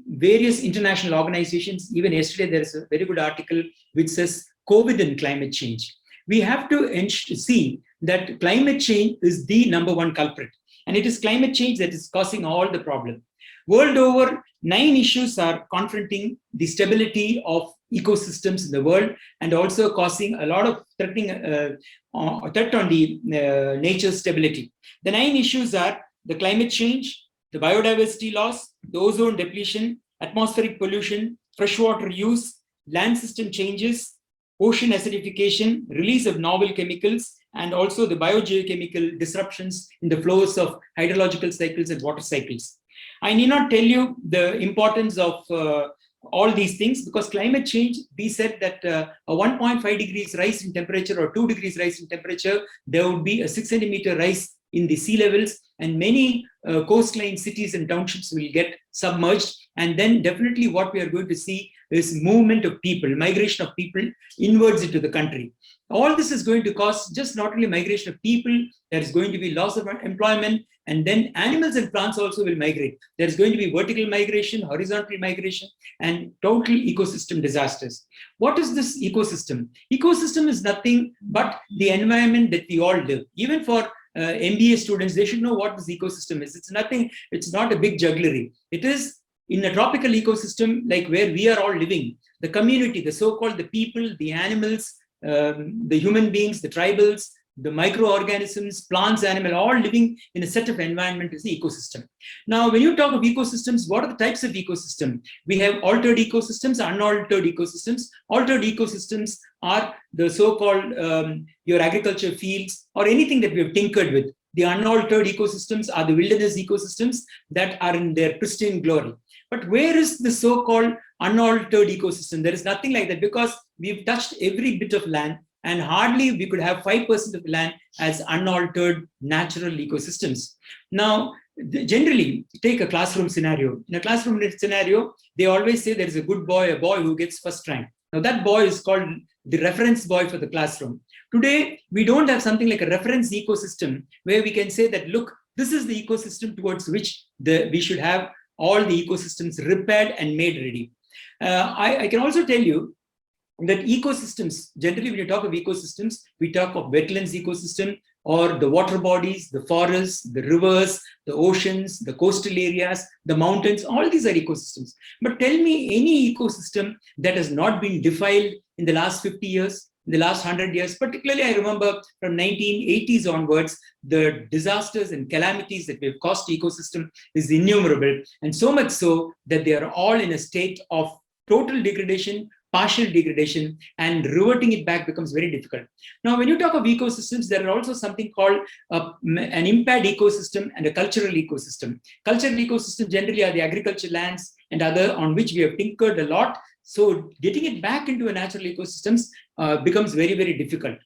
[SPEAKER 16] various international organizations, even yesterday there is a very good article which says COVID and climate change. We have to see that climate change is the #1 culprit, and it is climate change that is causing all the problem. World over, 9 issues are confronting the stability of ecosystems in the world, and also causing a lot of threat on the nature's stability. The 9 issues are the climate change, the biodiversity loss, the ozone depletion, atmospheric pollution, freshwater use, land system changes, ocean acidification, release of novel chemicals, and also the biogeochemical disruptions in the flows of hydrological cycles and water cycles. I need not tell you the importance of all these things, because climate change, we said that a 1.5 degrees rise in temperature or 2 degrees rise in temperature, there would be a 6 centimeter rise in the sea levels, and many coastline cities and townships will get submerged. And then definitely what we are going to see is movement of people, migration of people inwards into the country. All this is going to cause just not only migration of people, there is going to be loss of employment, and then animals and plants also will migrate. There is going to be vertical migration, horizontal migration, and total ecosystem disasters. What is this ecosystem? Ecosystem is nothing but the environment that we all live. Even for MBA students, they should know what this ecosystem is. It's nothing, it's not a big jugglery. It is in a tropical ecosystem like where we are all living, the community, the so-called the people, the animals, the human beings, the tribals, the microorganisms, plants, animals, all living in a set of environment is the ecosystem. Now, when you talk of ecosystems, what are the types of ecosystem? We have altered ecosystems, unaltered ecosystems. Altered ecosystems are the so-called your agriculture fields or anything that we have tinkered with. The unaltered ecosystems are the wilderness ecosystems that are in their pristine glory. But where is the so-called unaltered ecosystem? There is nothing like that, because we've touched every bit of land, and hardly we could have 5% of the land as unaltered natural ecosystems. Now, generally, take a classroom scenario. In a classroom scenario, they always say there is a good boy, a boy who gets first rank. Now, that boy is called the reference boy for the classroom. Today, we don't have something like a reference ecosystem where we can say that, look, this is the ecosystem towards which we should have all the ecosystems repaired and made ready. I can also tell you that ecosystems, generally when you talk of ecosystems, we talk of wetlands ecosystem or the water bodies, the forests, the rivers, the oceans, the coastal areas, the mountains, all these are ecosystems. But tell me any ecosystem that has not been defiled in the last 50 years, in the last 100 years. Particularly, I remember from 1980s onwards, the disasters and calamities that we've caused to ecosystem is innumerable, and so much so that they are all in a state of total degradation, partial degradation, and reverting it back becomes very difficult. Now, when you talk of ecosystems, there are also something called an impaired ecosystem and a cultural ecosystem. Cultural ecosystem generally are the agriculture lands and other on which we have tinkered a lot. So getting it back into a natural ecosystems becomes very, very difficult.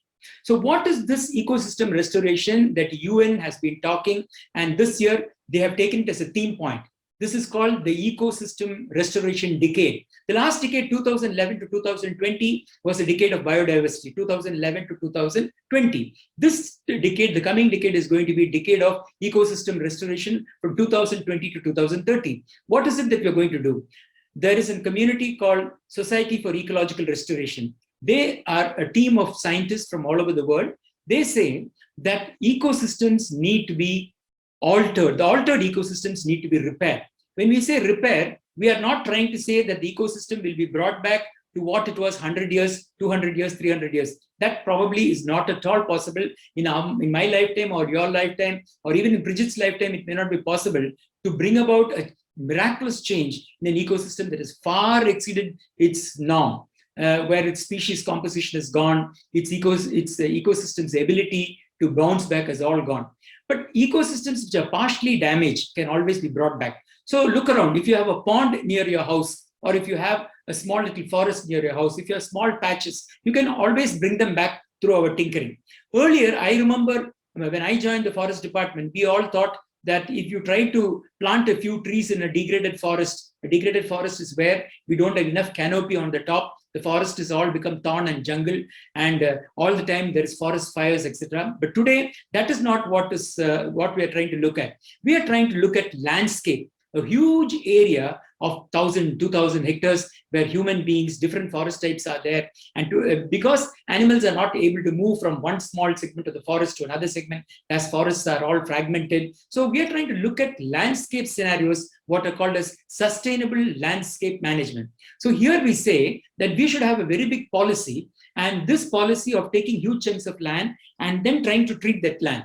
[SPEAKER 16] So what is this ecosystem restoration that UN has been talking? And this year, they have taken it as a theme point. This is called the ecosystem restoration decade. The last decade, 2011 to 2020, was a decade of biodiversity, 2011 to 2020. This decade, the coming decade, is going to be a decade of ecosystem restoration from 2020 to 2030. What is it that we're going to do? There is a community called Society for Ecological Restoration. They are a team of scientists from all over the world. They say that ecosystems need to be altered. The altered ecosystems need to be repaired. When we say repair, we are not trying to say that the ecosystem will be brought back to what it was 100 years, 200 years, 300 years. That probably is not at all possible in my lifetime or your lifetime, or even in Bridget's lifetime. It may not be possible to bring about a miraculous change in an ecosystem that has far exceeded its norm, where its species composition is gone, its ecosystem's ability to bounce back is all gone. But ecosystems which are partially damaged can always be brought back. So look around. If you have a pond near your house, or if you have a small little forest near your house, if you have small patches, you can always bring them back through our tinkering. Earlier, I remember when I joined the forest department, we all thought that if you try to plant a few trees in a degraded forest is where we don't have enough canopy on the top. The forest is all become thorn and jungle, and all the time there is forest fires, etc. But today, that is not what we are trying to look at. We are trying to look at landscape, a huge area of 1,000, 2,000 hectares where human beings, different forest types are there. And because animals are not able to move from one small segment of the forest to another segment, as forests are all fragmented. So we are trying to look at landscape scenarios, what are called as sustainable landscape management. So here we say that we should have a very big policy, and this policy of taking huge chunks of land and then trying to treat that land.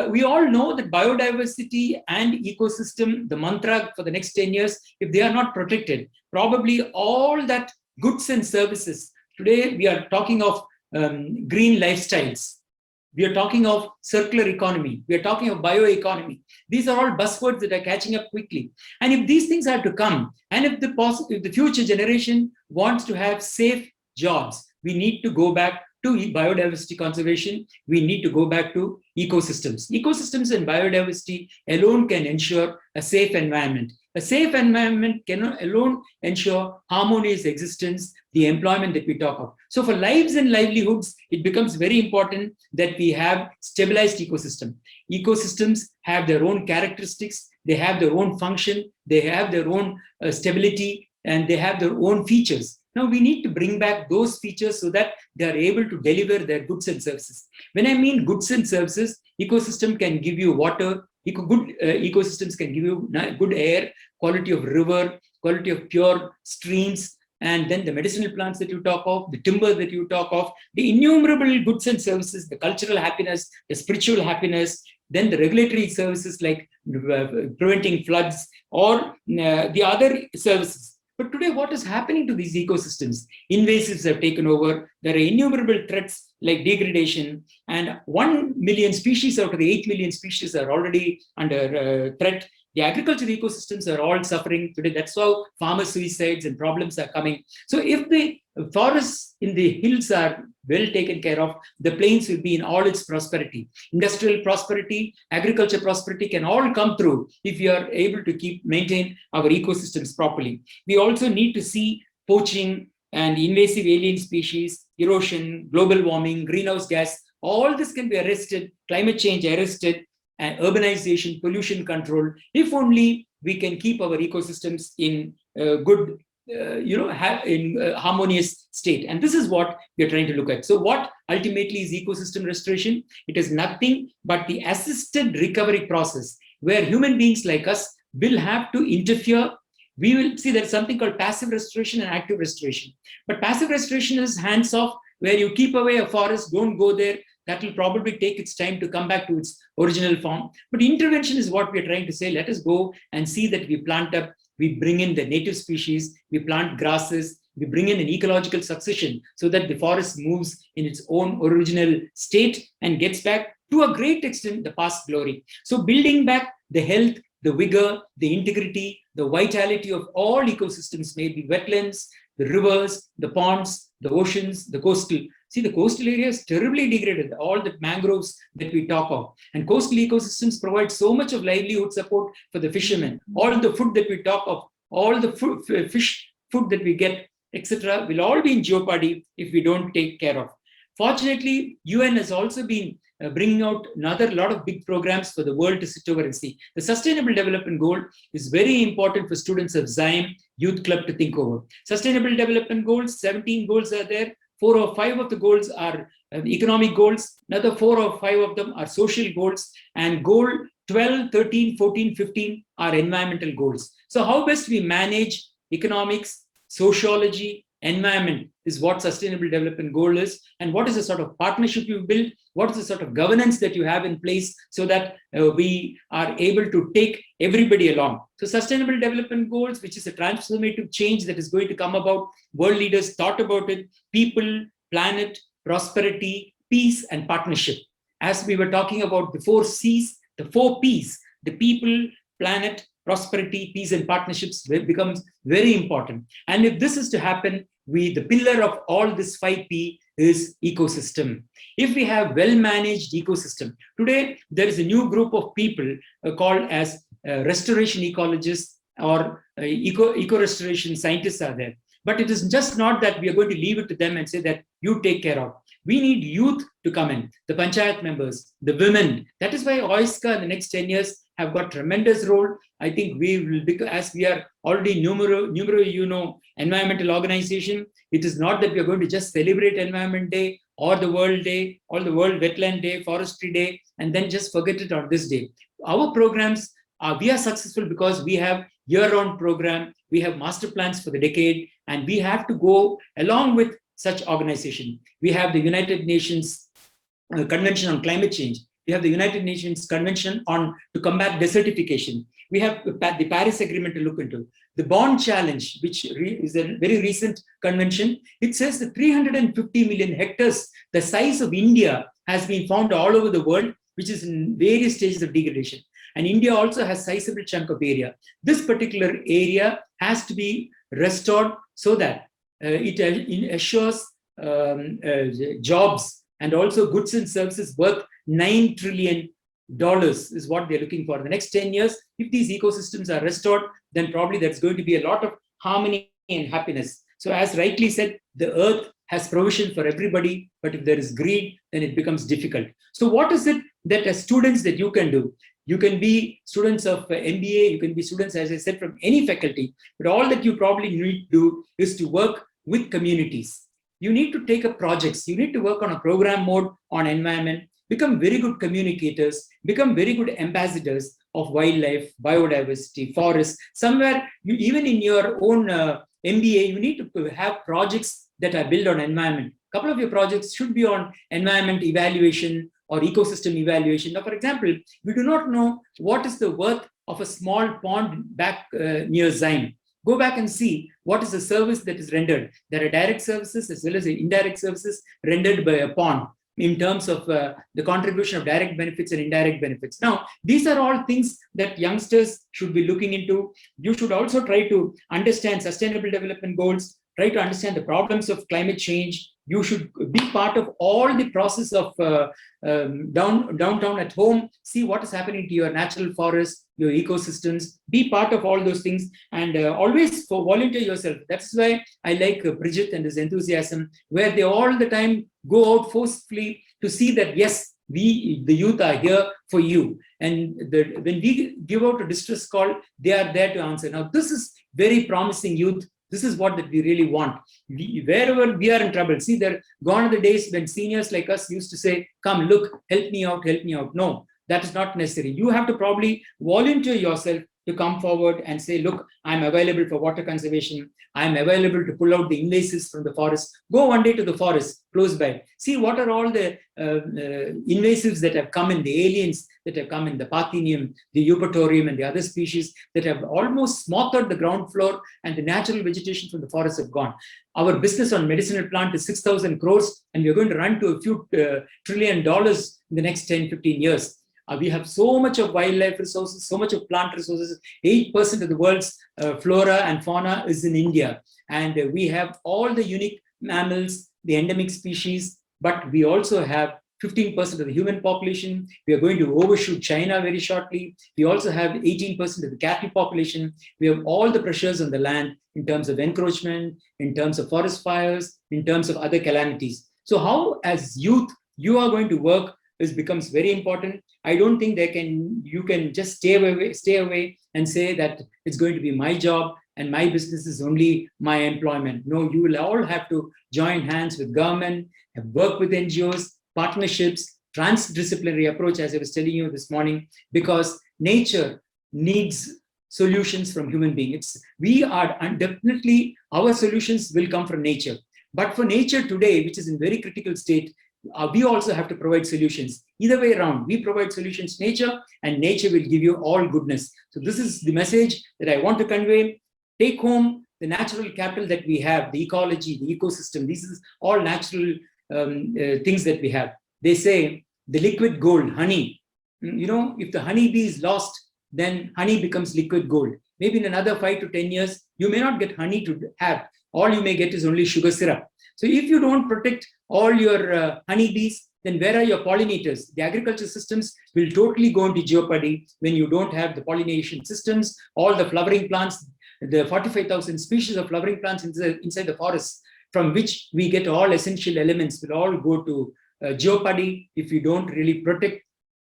[SPEAKER 16] We all know that biodiversity and ecosystem, the mantra for the next 10 years, if they are not protected, probably all that goods and services. Today, we are talking of green lifestyles. We are talking of circular economy. We are talking of bioeconomy. These are all buzzwords that are catching up quickly. And if these things are to come, and if the future generation wants to have safe jobs, we need to go back to biodiversity conservation, we need to go back to ecosystems. Ecosystems and biodiversity alone can ensure a safe environment. A safe environment cannot alone ensure harmonious existence, the employment that we talk of. So for lives and livelihoods, it becomes very important that we have stabilized ecosystem. Ecosystems have their own characteristics, they have their own function, they have their own stability, and they have their own features. Now we need to bring back those features so that they are able to deliver their goods and services. When I mean goods and services, ecosystem can give you water, good ecosystems can give you good air, quality of river, quality of pure streams, and then the medicinal plants that you talk of, the timber that you talk of, the innumerable goods and services, the cultural happiness, the spiritual happiness, then the regulatory services like preventing floods or the other services. But today, what is happening to these ecosystems? Invasives have taken over. There are innumerable threats like degradation, and 1 million species out of the 8 million species are already under threat. The agricultural ecosystems are all suffering today. That's how farmer suicides and problems are coming. So if the forests in the hills are well taken care of, the plains will be in all its prosperity. Industrial prosperity, agriculture prosperity can all come through if we are able to maintain our ecosystems properly. We also need to see poaching and invasive alien species, erosion, global warming, greenhouse gas. All this can be arrested, climate change arrested, and urbanization, pollution control, if only we can keep our ecosystems in good, harmonious state. And this is what we are trying to look at. So what ultimately is ecosystem restoration? It is nothing but the assisted recovery process where human beings like us will have to interfere. We will see there's something called passive restoration and active restoration. But passive restoration is hands off, where you keep away a forest, don't go there. That will probably take its time to come back to its original form. But intervention is what we're trying to say. Let us go and see that we plant up, we bring in the native species, we plant grasses, we bring in an ecological succession so that the forest moves in its own original state and gets back to a great extent the past glory. So building back the health, the vigor, the integrity, the vitality of all ecosystems, maybe wetlands, the rivers, the ponds, the oceans, the coastal. See, the coastal area is terribly degraded, all the mangroves that we talk of. And coastal ecosystems provide so much of livelihood support for the fishermen. All the food that we talk of, all the fish food that we get, etc., will all be in jeopardy if we don't take care of. Fortunately, UN has also been bringing out another lot of big programs for the world to sit over and see. The Sustainable Development Goal is very important for students of Zyme Youth Club to think over. Sustainable Development Goals, 17 goals are there. 4 or 5 of the goals are economic goals. Another 4 or 5 of them are social goals. And goal 12, 13, 14, 15 are environmental goals. So how best we manage economics, sociology, environment is what Sustainable Development Goal is. And what is the sort of partnership you build? What is the sort of governance that you have in place so that we are able to take everybody along? So Sustainable Development Goals, which is a transformative change that is going to come about. World leaders thought about it. People, planet, prosperity, peace, and partnership. As we were talking about the 4 C's, the 4 P's, the people, planet, prosperity, peace, and partnerships becomes very important. And if this is to happen, the pillar of all this 5P is ecosystem. If we have well-managed ecosystem, today there is a new group of people called as restoration ecologists or eco-restoration scientists are there. But it is just not that we are going to leave it to them and say that you take care of. We need youth to come in, the panchayat members, the women. That is why OISCA in the next 10 years have got tremendous role. I think we will, because as we are already environmental organization, it is not that we are going to just celebrate Environment Day or the World Day or the World Wetland Day, Forestry Day, and then just forget it on this day. Our programs, we are successful because we have year-round program, we have master plans for the decade, and we have to go along with such organization. We have the United Nations Convention on Climate Change. We have the United Nations Convention to combat desertification. We have the Paris Agreement to look into. The Bond Challenge, which is a very recent convention, it says that 350 million hectares, the size of India, has been found all over the world, which is in various stages of degradation. And India also has a sizable chunk of area. This particular area has to be restored so that it assures jobs and also goods and services worth $9 trillion is what they're looking for. In the next 10 years, if these ecosystems are restored, then probably there's going to be a lot of harmony and happiness. So as rightly said, the earth has provision for everybody, but if there is greed, then it becomes difficult. So what is it that as students that you can do? You can be students of MBA, you can be students, as I said, from any faculty, but all that you probably need to do is to work with communities. You need to take up projects, you need to work on a program mode on environment, become very good communicators, become very good ambassadors of wildlife, biodiversity, forests. Somewhere, even in your own MBA, you need to have projects that are built on environment. A couple of your projects should be on environment evaluation or ecosystem evaluation. Now, for example, we do not know what is the worth of a small pond back near Zyme. Go back and see what is the service that is rendered. There are direct services as well as indirect services rendered by a pond in terms of the contribution of direct benefits and indirect benefits. Now, these are all things that youngsters should be looking into. You should also try to understand sustainable development goals, try to understand the problems of climate change. You should be part of all the process of downtown at home, see what is happening to your natural forests, your ecosystems, be part of all those things, and always volunteer yourself. That's why I like Bridget and his enthusiasm, where they all the time go out forcefully to see that, yes, we, the youth, are here for you. And when we give out a distress call, they are there to answer. Now, this is very promising youth. This is what that we really want. Wherever we are in trouble, see, there gone are the days when seniors like us used to say, come, look, help me out, help me out. No, that is not necessary. You have to probably volunteer yourself to come forward and say, look, I'm available for water conservation. I'm available to pull out the invasives from the forest. Go one day to the forest close by. See what are all the invasives that have come in, the aliens that have come in, the Parthenium, the Eupatorium, and the other species that have almost smothered the ground floor, and the natural vegetation from the forest have gone. Our business on medicinal plant is 6,000 crores, and we're going to run to a few $1 trillion in the next 10, 15 years. We have so much of wildlife resources, so much of plant resources. 8% of the world's flora and fauna is in India. And we have all the unique mammals, the endemic species, but we also have 15% of the human population. We are going to overshoot China very shortly. We also have 18% of the cattle population. We have all the pressures on the land in terms of encroachment, in terms of forest fires, in terms of other calamities. So how, as youth, you are going to work becomes very important. I don't think you can just stay away and say that it's going to be my job and my business is only my employment. No, you will all have to join hands with government, work with NGOs, partnerships, transdisciplinary approach, as I was telling you this morning, because nature needs solutions from human beings. We are definitely, our solutions will come from nature. But for nature today, which is in very critical state, we also have to provide solutions. Either way around, we provide solutions to nature, and nature will give you all goodness. So this is the message that I want to convey. Take home the natural capital that we have, the ecology, the ecosystem. These is all natural things that we have. They say the liquid gold, honey. You know, if the honeybee is lost, then honey becomes liquid gold. Maybe in another 5 to 10 years, you may not get honey to have. All you may get is only sugar syrup. So if you don't protect all your honeybees, then where are your pollinators? The agriculture systems will totally go into jeopardy when you don't have the pollination systems, all the flowering plants, the 45,000 species of flowering plants inside the forests, from which we get all essential elements, will all go to jeopardy if you don't really protect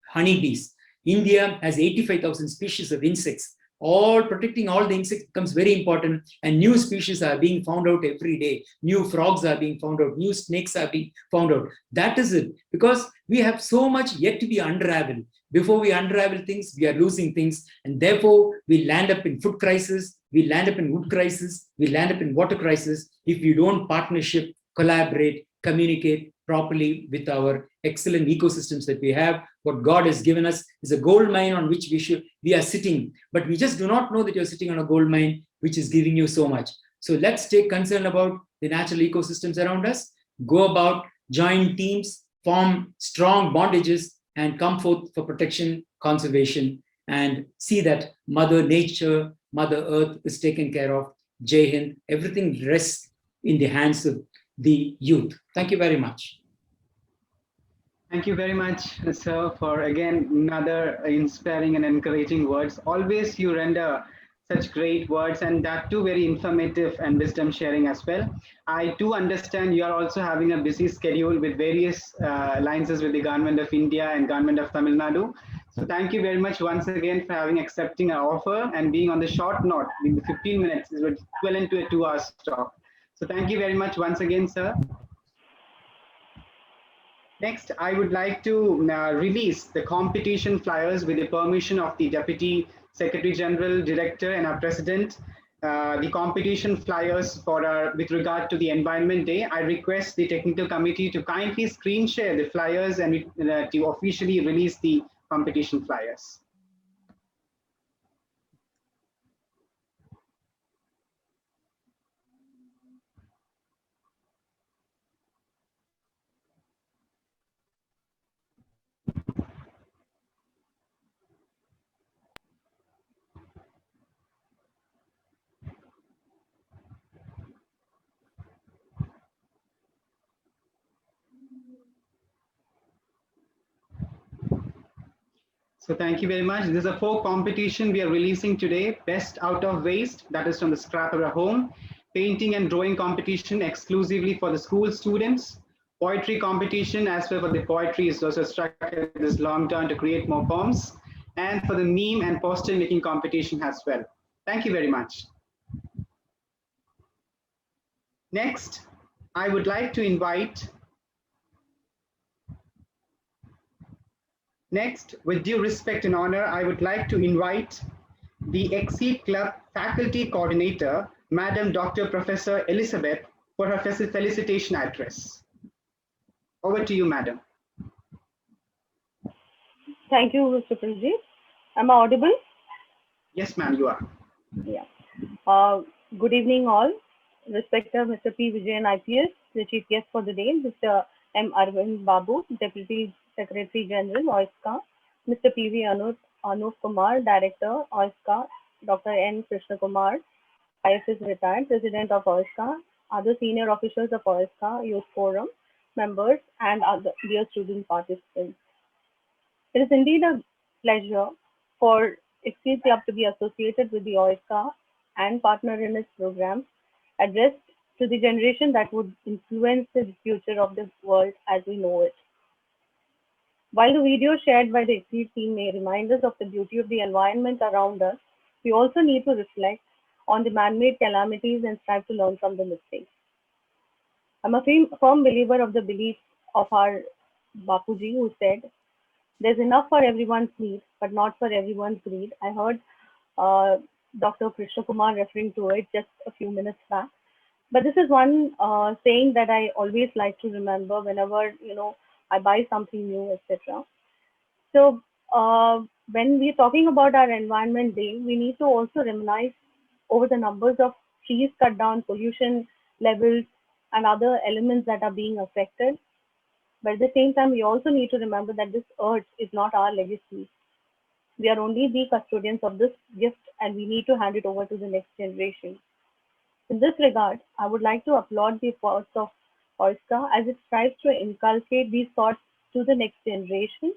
[SPEAKER 16] honeybees. India has 85,000 species of insects. All protecting all the insects becomes very important, and new species are being found out every day. New frogs are being found out, new snakes are being found out. That is it, because we have so much yet to be unraveled. Before we unravel things, we are losing things, and therefore we land up in food crisis, we land up in wood crisis, we land up in water crisis if we don't partnership, collaborate, communicate properly with our excellent ecosystems that we have. What God has given us is a gold mine on which we are sitting, but we just do not know that you're sitting on a gold mine which is giving you so much. So let's take concern about the natural ecosystems around us, go about, join teams, form strong bondages, and come forth for protection, conservation, and see that Mother Nature, Mother Earth is taken care of. Jai Hind, everything rests in the hands of the youth. Thank you very much.
[SPEAKER 1] Thank you very much, sir, for again another inspiring and encouraging words. Always you render such great words, and that too very informative and wisdom sharing as well. I do understand you are also having a busy schedule with various alliances with the Government of India and Government of Tamil Nadu. So thank you very much once again for accepting our offer and being on the short note. In the 15 minutes is well into a 2 hours talk. So thank you very much once again, sir. Next, I would like to release the competition flyers with the permission of the Deputy Secretary General, Director, and our President. The competition flyers with regard to the Environment Day. I request the technical committee to kindly screen share the flyers and to officially release the competition flyers. So thank you very much. This is a folk competition we are releasing today. Best out of waste, that is from the scrap of a home. Painting and drawing competition exclusively for the school students. Poetry competition as well for the poetry is also structured this long term to create more poems. And for the meme and poster making competition as well. Thank you very much. Next, I would like to invite Next, with due respect and honor, I would like to invite the Exceed Club Faculty Coordinator, Madam Dr. Professor Elizabeth, for her felicitation address. Over to you, Madam.
[SPEAKER 20] Thank you, Mr. Prajit. Am I audible?
[SPEAKER 1] Yes, ma'am, you are.
[SPEAKER 20] Yeah. Good evening, all. Respected Mr. P. Vijayan IPS, the Chief Guest for the day, Mr. M. Arvind Babu, Deputy Secretary General, OISCA, Mr. P.V. Anup Kumar, Director, OISCA, Dr. N. Krishna Kumar, IFS retired, President of OISCA, other senior officials of OISCA, Youth Forum, members, and other dear student participants. It is indeed a pleasure for Exceed Club to be associated with the OISCA and partner in its program, addressed to the generation that would influence the future of the world as we know it. While the video shared by the Exceed team may remind us of the beauty of the environment around us, we also need to reflect on the man-made calamities and strive to learn from the mistakes. I'm a firm believer of the belief of our Bapuji, who said, "There's enough for everyone's need, but not for everyone's greed." I heard Dr. Krishna Kumar referring to it just a few minutes back. But this is one saying that I always like to remember whenever, I buy something new, etc. So when we're talking about our Environment Day, we need to also reminisce over the numbers of trees cut down, pollution levels, and other elements that are being affected. But at the same time, we also need to remember that this earth is not our legacy. We are only the custodians of this gift, and we need to hand it over to the next generation. In this regard, I would like to applaud the efforts of OISCA as it strives to inculcate these thoughts to the next generation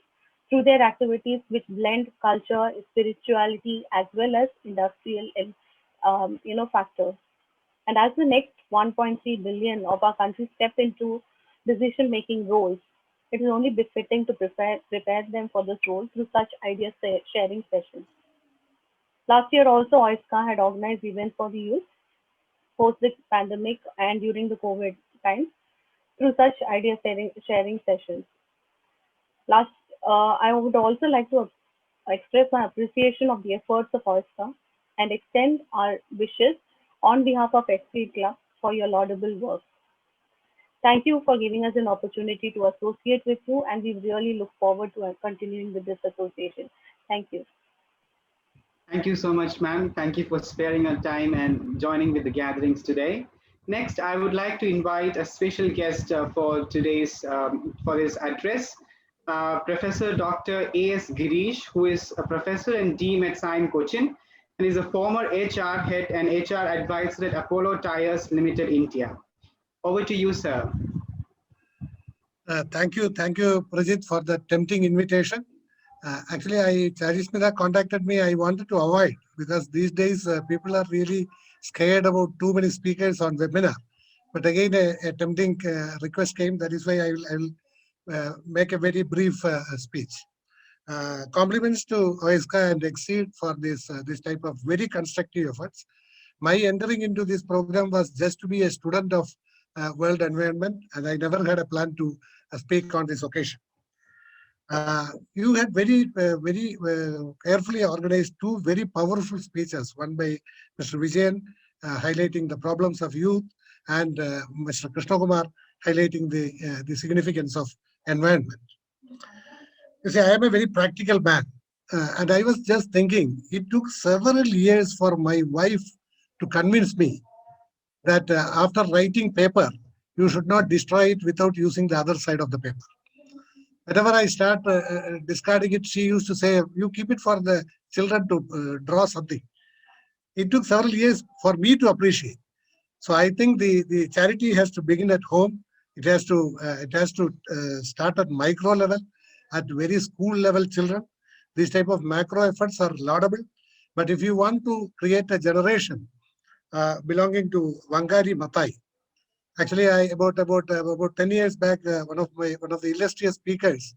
[SPEAKER 20] through their activities which blend culture, spirituality, as well as industrial, factors. And as the next 1.3 billion of our country step into decision-making roles, it is only befitting to prepare them for this role through such idea sharing sessions. Last year also, OISCA had organized events for the youth post the pandemic and during the COVID times through such idea sharing sessions. I would also like to express my appreciation of the efforts of OISCA and extend our wishes on behalf of Exceed Club for your laudable work. Thank you for giving us an opportunity to associate with you, and we really look forward to continuing with this association. Thank you.
[SPEAKER 1] Thank you so much, ma'am. Thank you for sparing our time and joining with the gatherings today. Next, I would like to invite a special guest for today's for his address, Professor Dr. A.S. Girish, who is a professor and dean at SIAM Cochin, and is a former HR head and HR advisor at Apollo Tyres Limited, India. Over to you, sir.
[SPEAKER 21] Thank you, Prajit, for the tempting invitation. Actually, Charismita contacted me. I wanted to avoid because these days people are really scared about too many speakers on webinar. But again, a tempting request came. That is why I will make a very brief speech. Compliments to OISCA and Exceed for this type of very constructive efforts. My entering into this program was just to be a student of World Environment, and I never had a plan to speak on this occasion. You had very carefully organized two very powerful speeches, one by Mr. Vijayan highlighting the problems of youth, and Mr. Krishna Kumar highlighting the significance of environment. You see, I am a very practical man, and I was just thinking, it took several years for my wife to convince me that after writing paper, you should not destroy it without using the other side of the paper. Whenever I start discarding it, she used to say, you keep it for the children to draw something. It took several years for me to appreciate. So I think the charity has to begin at home. It has to start at micro level, at very school level children. These type of macro efforts are laudable. But if you want to create a generation belonging to Wangari Maathai, actually, about 10 years back, one of the illustrious speakers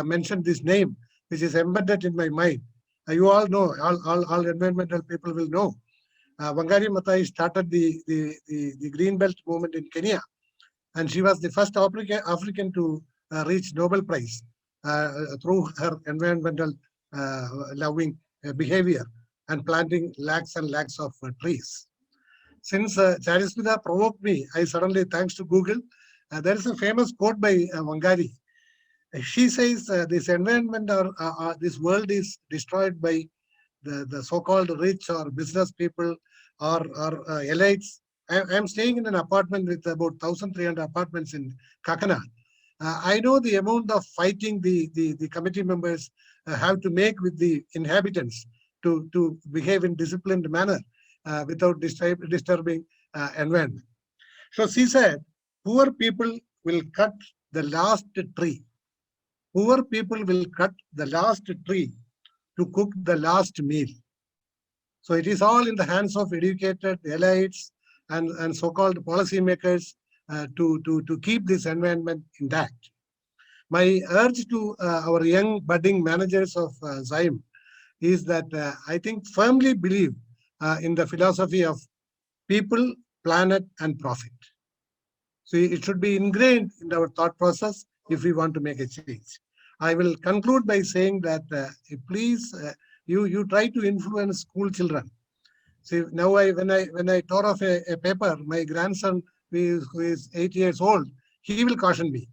[SPEAKER 21] mentioned this name, which is embedded in my mind. You all know, all environmental people will know. Wangari Maathai started the Green Belt movement in Kenya, and she was the first African to reach Nobel Prize through her environmental loving behavior and planting lakhs and lakhs of trees. Since Charismita provoked me, I suddenly, thanks to Google, there is a famous quote by Wangari. She says, this environment or this world is destroyed by the so-called rich or business people or elites. I'm staying in an apartment with about 1,300 apartments in Kakanad. I know the amount of fighting the committee members have to make with the inhabitants to behave in disciplined manner without disturbing environment. So she said, poor people will cut the last tree. Poor people will cut the last tree to cook the last meal. So it is all in the hands of educated elites and so-called policymakers to keep this environment intact. My urge to our young budding managers of Zyme is that I think firmly believe in the philosophy of people, planet, and profit. So it should be ingrained in our thought process if we want to make a change. I will conclude by saying that please, you try to influence school children. See, now when I tore off a paper, my grandson, who is 8 years old, he will caution me.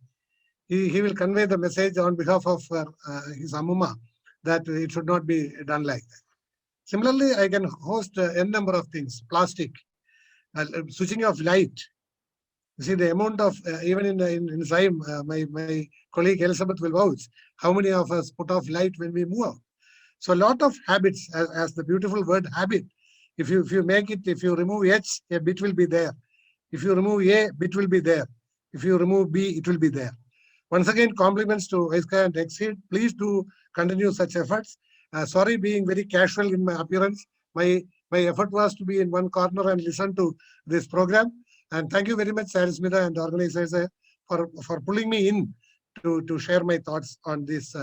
[SPEAKER 21] He will convey the message on behalf of his Amuma that it should not be done like that. Similarly, I can host n number of things, plastic, switching off light. You see the amount of, even in Zyme, my colleague Elizabeth will vouch, how many of us put off light when we move out. So a lot of habits, as the beautiful word habit, if you make it, if you remove H, a bit will be there. If you remove A, bit will be there. If you remove B, it will be there. Once again, compliments to OISCA and Exceed. Please do continue such efforts. Sorry being very casual in my appearance. My effort was to be in one corner and listen to this program. And thank you very much, Charismita and organizers, for pulling me in to share my thoughts on this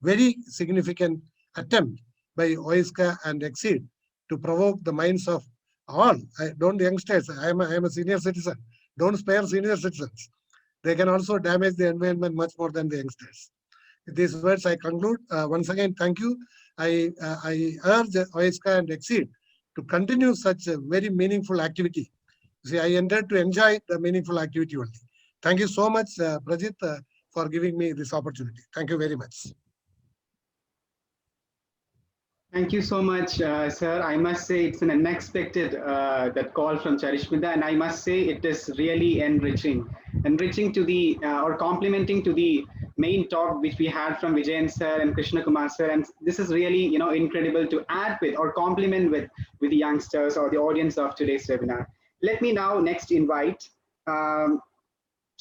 [SPEAKER 21] very significant attempt by OISCA and Exceed to provoke the minds of all. Don't youngsters. I am a senior citizen. Don't spare senior citizens. They can also damage the environment much more than the youngsters. With these words, I conclude. Once again, thank you. I urge OISCA and Exceed to continue such a very meaningful activity. See, I entered to enjoy the meaningful activity only. Thank you so much, Prajit, for giving me this opportunity. Thank you very much.
[SPEAKER 1] Thank you so much, sir. I must say it's an unexpected that call from Charismita, and I must say it is really enriching to the or complementing to the main talk which we had from Vijayan sir and Krishna Kumar sir, and this is really incredible to add with or complement with the youngsters or the audience of today's webinar. Let me now next invite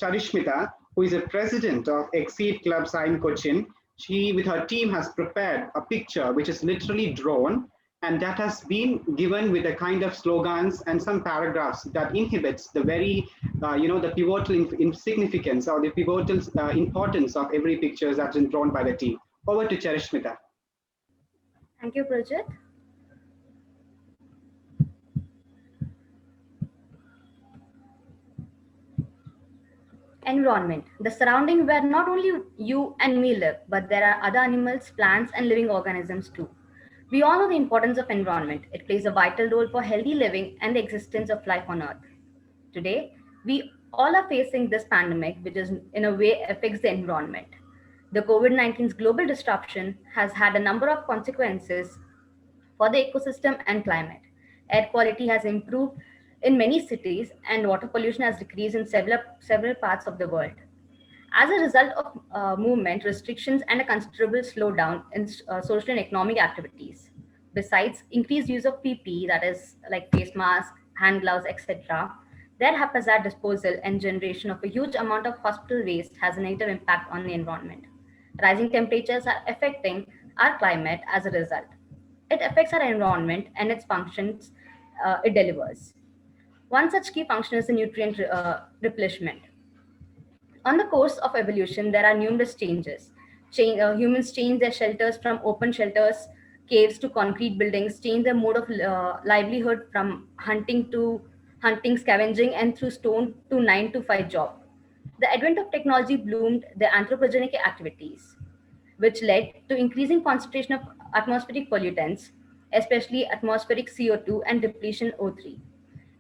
[SPEAKER 1] Charishmita, who is a president of Exceed Club Sign Cochin, she with her team has prepared a picture which is literally drawn, and that has been given with a kind of slogans and some paragraphs that inhibits the very, the pivotal significance or the pivotal importance of every picture that's been drawn by the team. Over to Charishmita.
[SPEAKER 2] Thank you, Prajit. Environment, the surrounding where not only you and me live, but there are other animals, plants, and living organisms too. We all know the importance of environment. It plays a vital role for healthy living and the existence of life on Earth. Today, we all are facing this pandemic, which is in a way affects the environment. The COVID-19's global disruption has had a number of consequences for the ecosystem and climate. Air quality has improved in many cities, and water pollution has decreased in several parts of the world. As a result of movement restrictions and a considerable slowdown in social and economic activities, besides increased use of PPE, that is like face masks, hand gloves, etc., their haphazard disposal and generation of a huge amount of hospital waste has a negative impact on the environment. Rising temperatures are affecting our climate as a result. It affects our environment and its functions it delivers. One such key function is the nutrient replenishment. On the course of evolution, there are numerous changes. Humans change their shelters from open shelters, caves to concrete buildings, change their mode of livelihood from hunting, scavenging, and through stone to 9-to-5 job. The advent of technology bloomed the anthropogenic activities, which led to increasing concentration of atmospheric pollutants, especially atmospheric CO2 and depletion O3,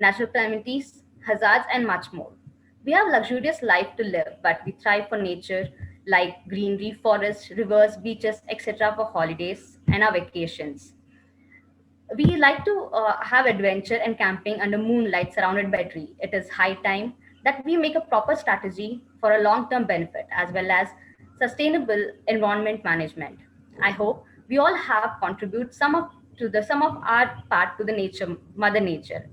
[SPEAKER 2] natural calamities, hazards, and much more. We have luxurious life to live, but we thrive for nature like greenery, forests, rivers, beaches, etc. for holidays and our vacations. We like to have adventure and camping under moonlight surrounded by trees. It is high time that we make a proper strategy for a long-term benefit as well as sustainable environment management. I hope we all have contributed some of our part to the nature, Mother Nature.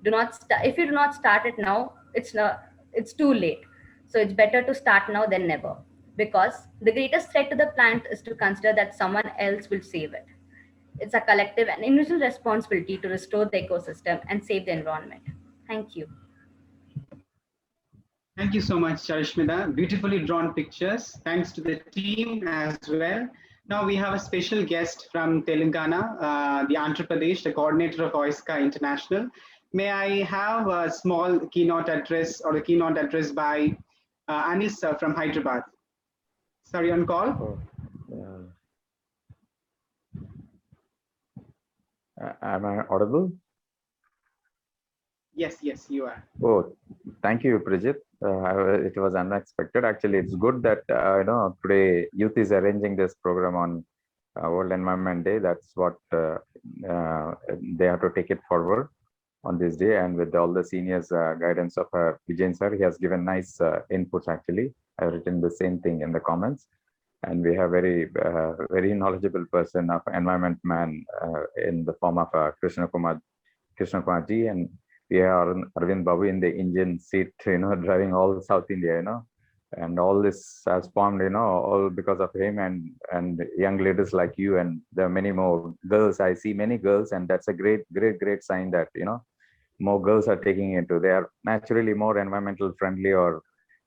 [SPEAKER 2] If you do not start it now, it's too late. So it's better to start now than never, because the greatest threat to the planet is to consider that someone else will save it. It's a collective and individual responsibility to restore the ecosystem and save the environment. Thank you.
[SPEAKER 1] Thank you so much, Charishmita. Beautifully drawn pictures. Thanks to the team as well. Now we have a special guest from Telangana, the Andhra Pradesh, the coordinator of OISCA International. May I have a small keynote address or a keynote address by Anis from Hyderabad. Sorry, on call.
[SPEAKER 22] Am I audible?
[SPEAKER 1] Yes, you are.
[SPEAKER 22] Oh, thank you, Prajit. It was unexpected. Actually, it's good that today youth is arranging this program on World Environment Day. That's what they have to take it forward on this day, and with all the seniors guidance of Vijayan sir, he has given nice inputs. Actually, I've written the same thing in the comments, and we have very knowledgeable person of environment man in the form of Krishna Kumar ji, and we are Arvind Babu in the engine seat, driving all South India, and all this has formed, all because of him and young ladies like you, and there are many more girls. I see many girls, and that's a great sign that, more girls are taking into. They are naturally more environmental friendly, or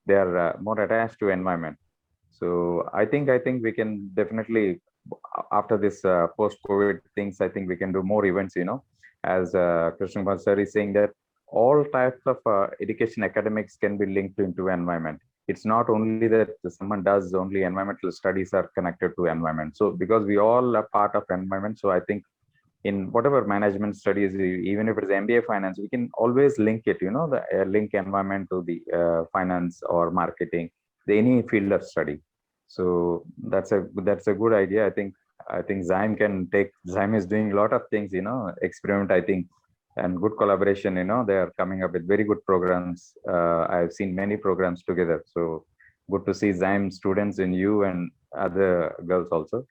[SPEAKER 22] they are more attached to environment. So I think we can definitely, after this post-COVID things, I think we can do more events, as Krishna Kumar sir is saying, that all types of education academics can be linked into environment. It's not only that someone does only environmental studies are connected to environment. So because we all are part of environment, so I think in whatever management studies, even if it's MBA finance, we can always link it, link environment to the finance or marketing, any field of study. So that's a good idea. I think Zyme is doing a lot of things, experiment, I think, and good collaboration. They are coming up with very good programs. I've seen many programs together. So good to see Zyme students in you and other girls also.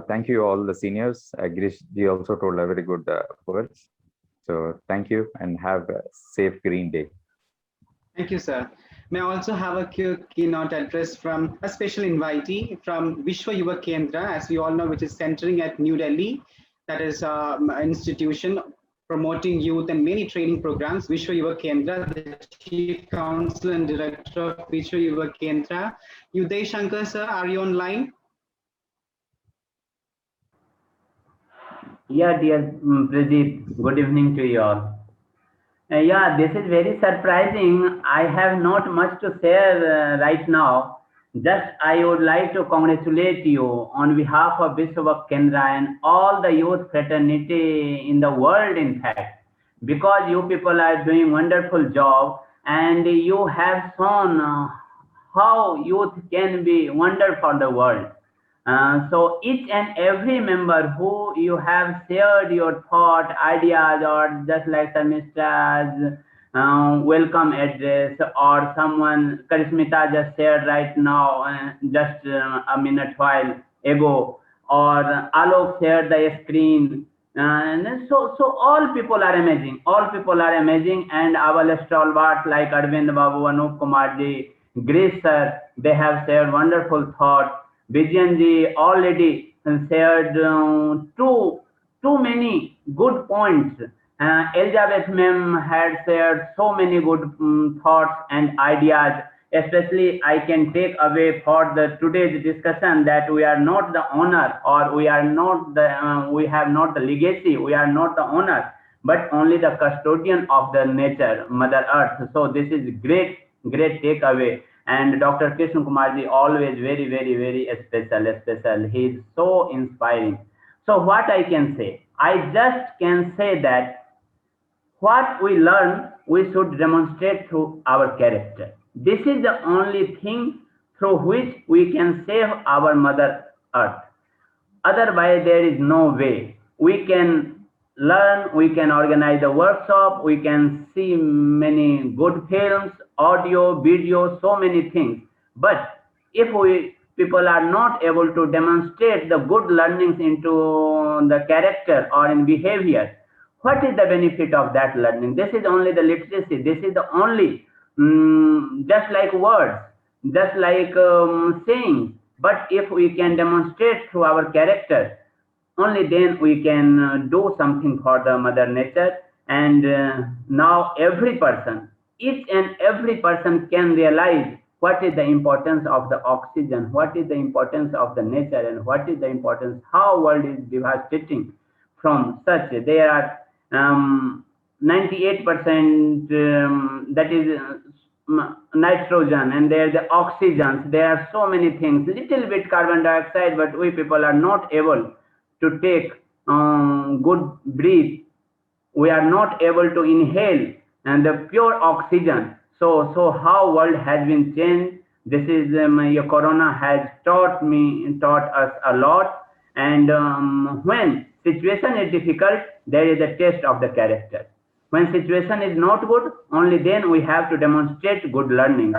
[SPEAKER 22] Thank you all the seniors. Girish ji also told a very good words. So thank you and have a safe green day.
[SPEAKER 1] Thank you, sir. May I also have a keynote address from a special invitee from Vishwa Yuva Kendra, as we all know, which is centering at New Delhi. That is an institution promoting youth and many training programs. Vishwa Yuva Kendra, the Chief Counsel and Director of Vishwa Yuva Kendra. Uday Shankar, sir, are you online?
[SPEAKER 3] Yeah, dear Pradeep, good evening to you all. Yeah, this is very surprising. I have not much to share right now. Just I would like to congratulate you on behalf of Vishwa Kendra and all the youth fraternity in the world, in fact, because you people are doing wonderful job and you have shown how youth can be wonder for the world. So each and every member who you have shared your thought, ideas, or just like Samistra's welcome address, or someone, Karismita just shared right now, just a minute while ago, or Alok shared the screen. And so all people are amazing. All people are amazing, and our stalwarts like Arvind Babu, Anup Kumar ji, Grace sir, they have shared wonderful thought. Vijayan ji already shared too many good points. Elizabeth ma'am had shared so many good thoughts and ideas. Especially, I can take away for the today's discussion that we are not the owner, or we are not the we have not the legacy. We are not the owner, but only the custodian of the nature, Mother Earth. So this is great takeaway. And Dr. Krishna Kumar ji always very special. He is so inspiring. So what I can say? I just can say that what we learn, we should demonstrate through our character. This is the only thing through which we can save our Mother Earth. Otherwise, there is no way. We can learn, we can organize a workshop, we can see many good films, audio, video, so many things. But if people are not able to demonstrate the good learnings into the character or in behavior, what is the benefit of that learning? This is only the literacy. This is the only, just like words, just like saying. But if we can demonstrate through our character, only then we can do something for the Mother Nature. And now every person, each and every person can realize what is the importance of the oxygen, what is the importance of the nature, and what is the importance, how world is devastating from such. There are 98% that is nitrogen, and there the oxygens. There are so many things, little bit carbon dioxide, but we people are not able to take good breath. We are not able to inhale and the pure oxygen. So how world has been changed. This is your corona has taught us a lot. And when situation is difficult, there is a test of the character. When situation is not good, only then we have to demonstrate good learning.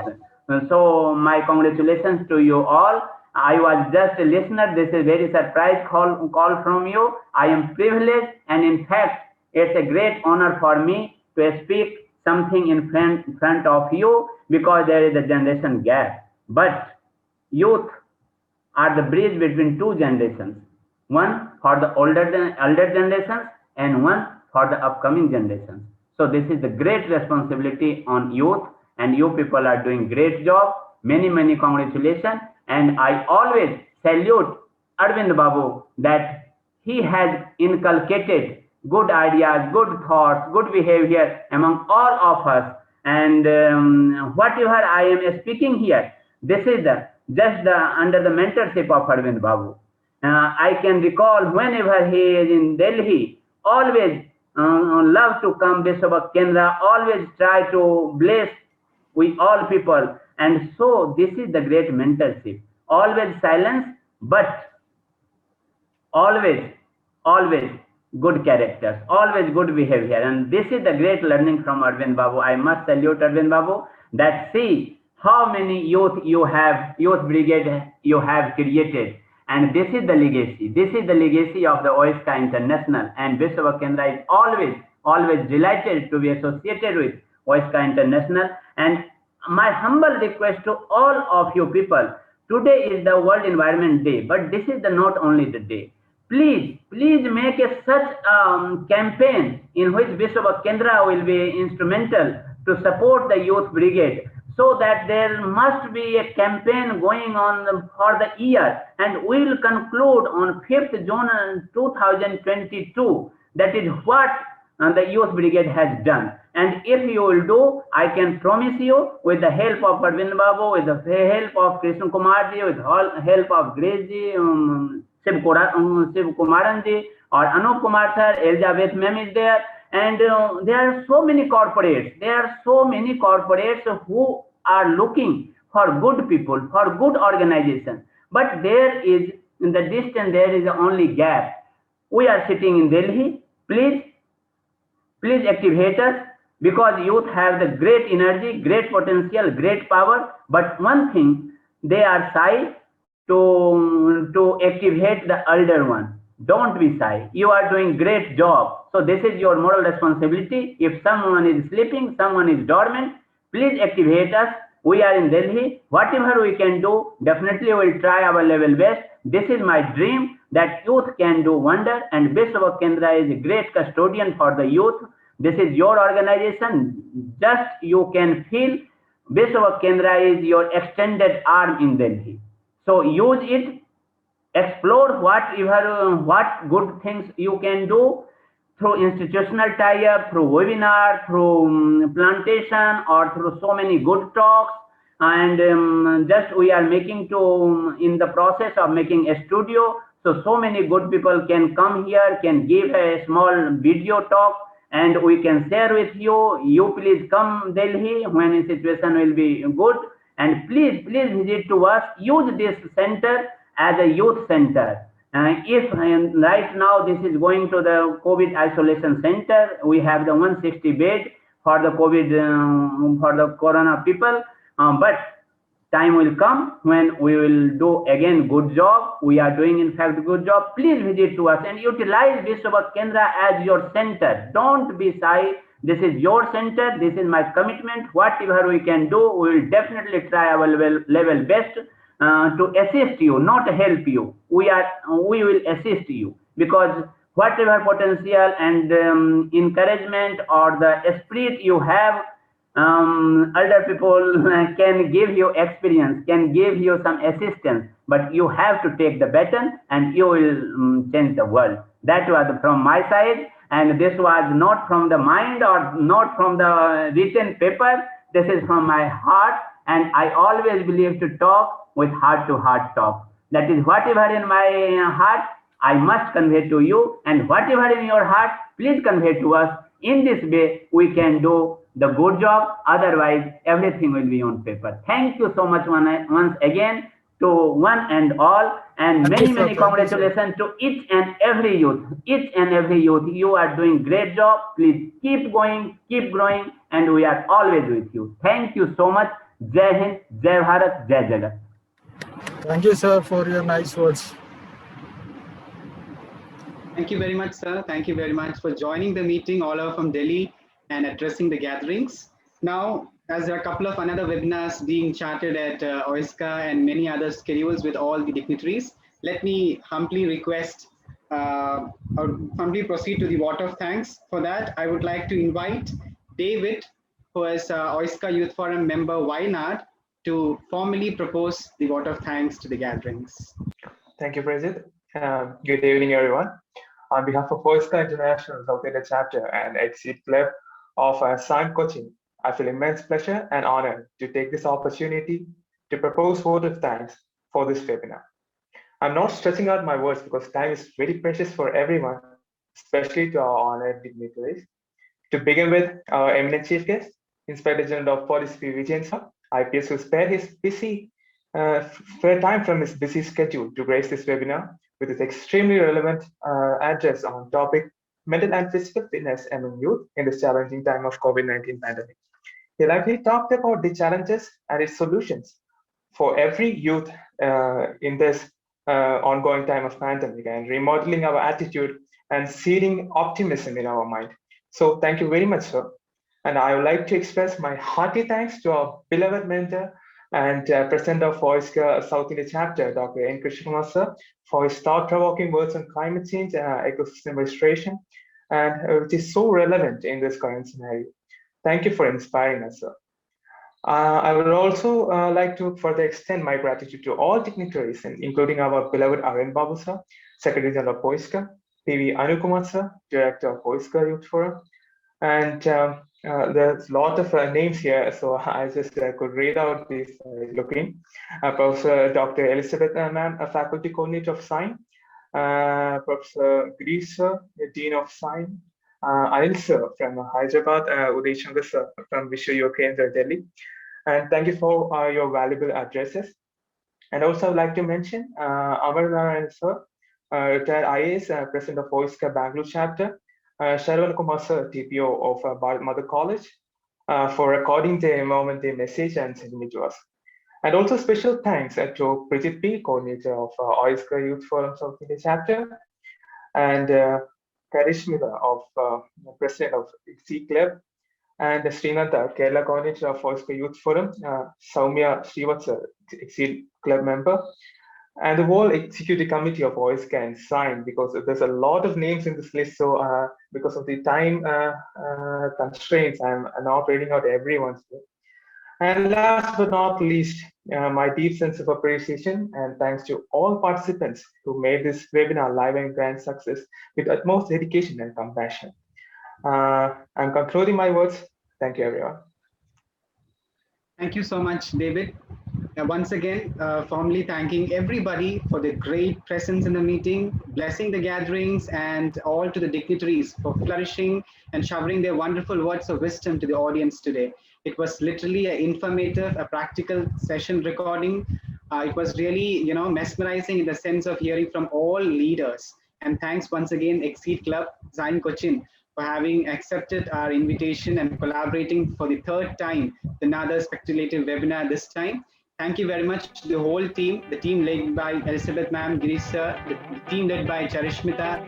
[SPEAKER 3] So my congratulations to you all. I was just a listener. This is very surprise call from you. I am privileged, and in fact, it's a great honor for me to speak something in front of you, because there is a generation gap. But youth are the bridge between two generations. One for the elder generations and one for the upcoming generations. So this is the great responsibility on youth, and you people are doing great job. Many congratulations. And I always salute Arvind Babu that he has inculcated good ideas, good thoughts, good behavior among all of us. And whatever I am speaking here, this is under the mentorship of Arvind Babu. I can recall whenever he is in Delhi, always love to come Vishwa Kendra, always try to bless with all people. And so this is the great mentorship. Always silence, but always good characters, always good behavior. And this is the great learning from Arvind Babu. I must salute Arvind Babu that see how many youth brigade you have created. And this is the legacy. This is the legacy of the OISCA International. And Vishwa Kendra is always delighted to be associated with OISCA International. And my humble request to all of you people, today is the World Environment Day, but this is not only the day. Please make such campaign in which Vishwa Kendra will be instrumental to support the youth brigade, so that there must be a campaign going on for the year, and we will conclude on 5th June 2022. That is what the youth brigade has done. And if you will do, I can promise you, with the help of Arvind Babu, with the help of Krishna Kumar ji, with the help of Grace ji, Shiv Kumaran ji, or Anup Kumar sir, Elizabeth ma'am is there, and there are so many corporates. There are so many corporates who are looking for good people, for good organization. But there is, in the distance, there is only gap. We are sitting in Delhi. Please activate us, because youth have the great energy, great potential, great power. But one thing, they are shy to activate the elder one. Don't be shy. You are doing great job. So this is your moral responsibility. If someone is sleeping, someone is dormant, please activate us. We are in Delhi. Whatever we can do, definitely we will try our level best. This is my dream, that youth can do wonder, and Vishwa Kendra is a great custodian for the youth. This is your organization. Just you can feel Vishwa Kendra is your extended arm in Delhi. So use it, explore what good things you can do through institutional tie-up, through webinar, through plantation, or through so many good talks. And just we are making in the process of making a studio. So many good people can come here, can give a small video talk, and we can share with you. You please come Delhi when the situation will be good. And please visit to us. Use this center as a youth center. If right now this is going to the COVID isolation center, we have the 160 bed for the COVID, for the corona people. But time will come when we will do again good job. We are doing in fact good job. Please visit to us and utilize Vishwa Kendra as your center. Don't be shy. This is your center. This is my commitment. Whatever we can do, we will definitely try our level best to assist you, not help you. We will assist you, because whatever potential and encouragement or the spirit you have, elder people can give you experience, can give you some assistance, but you have to take the baton and you will change the world. That was from my side, and this was not from the mind or not from the written paper. This is from my heart, and I always believe to talk with heart-to-heart talk. That is, whatever in my heart, I must convey to you, and whatever in your heart, please convey to us. In this way, we can do the good job. Otherwise, everything will be on paper. Thank you so much once again to one and all, and many congratulations to each and every youth. Each and every youth, you are doing great job. Please keep going, keep growing, and we are always with you. Thank you so much. Jai Hind, Jai Bharat, Jai Jagat.
[SPEAKER 18] Thank you, sir, for your nice words.
[SPEAKER 1] Thank you very much, sir. Thank you very much for joining the meeting, all over from Delhi, and addressing the gatherings. Now, as there are a couple of another webinars being charted at OISCA and many other schedules with all the dignitaries, let me humbly request or humbly proceed to the vote of thanks. For that, I would like to invite David, who is OISCA Youth Forum member Wayanad, to formally propose the vote of thanks to the gatherings.
[SPEAKER 4] Thank you, President. Good evening, everyone. On behalf of OISCA International South India Chapter and Exceed Club of Sign Coaching, I feel immense pleasure and honor to take this opportunity to propose vote of thanks for this webinar. I'm not stretching out my words because time is very precious for everyone, especially to our honored dignitaries. To begin with, our eminent chief guest, Inspector General of Police P. Vijayan sir, IPS, who spared his spare time from his busy schedule to grace this webinar with his extremely relevant address on topic mental and physical fitness among youth in this challenging time of COVID-19 pandemic. He likely talked about the challenges and its solutions for every youth in this ongoing time of pandemic, and remodeling our attitude and seeding optimism in our mind. So thank you very much, sir. And I would like to express my hearty thanks to our beloved mentor and President of FOISCA South India Chapter, Dr. N. Krishnakumar sir, for his thought-provoking words on climate change and ecosystem restoration, and which is so relevant in this current scenario. Thank you for inspiring us, sir. I would also like to further extend my gratitude to all dignitaries, including our beloved Arvind Babu sir, Secretary General of FOISCA, P.V. Anukumar sir, Director of FOISCA Youth Forum, and there's a lot of names here, so I just could read out these looking. Professor Dr. Elizabeth ma'am, a faculty coordinator of SIGN, Professor Girish sir, the Dean of SIGN, Anil sir from Hyderabad, Uday Shankar sir from Vishwa Yoga Kendra, Delhi. And thank you for your valuable addresses. And also I'd like to mention Amar Narayan sir, retired IAS, President of FOISCA Bangalore Chapter, Sharwan Kumar sir, TPO of Bharat Mother College, for recording the Environment Day message and sending it to us. And also special thanks to Bridget P, coordinator of FOISCA Youth Forum South India Chapter, and Karishmita of President of Exceed Club, and Srinatha, Kerala coordinator of FOISCA Youth Forum, Soumya Srivatsa, Exceed Club member, and the whole executive committee of FOISCA and SIGN, because there's a lot of names in this list. So because of the time constraints, I'm not reading out everyone's name. And last but not least, my deep sense of appreciation and thanks to all participants who made this webinar live and grand success with utmost dedication and compassion. I'm concluding my words. Thank you, everyone.
[SPEAKER 1] Thank you so much, David. Once again, formally thanking everybody for the great presence in the meeting, blessing the gatherings, and all to the dignitaries for flourishing and showering their wonderful words of wisdom to the audience today. It was literally an informative, a practical session recording. It was really, mesmerizing in the sense of hearing from all leaders. And thanks once again, Exceed Club, SIGN Cochin, for having accepted our invitation and collaborating for the third time, another speculative webinar this time. Thank you very much to the whole team, the team led by Elizabeth ma'am, Girish sir, the team led by Charishmita,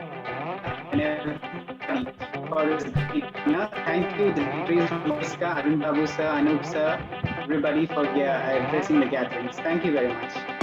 [SPEAKER 1] and everybody for this webinar. Thank you, the dignitaries from FOISCA, Arvind Babu sir, Anup sir, everybody for addressing the gatherings. Thank you very much.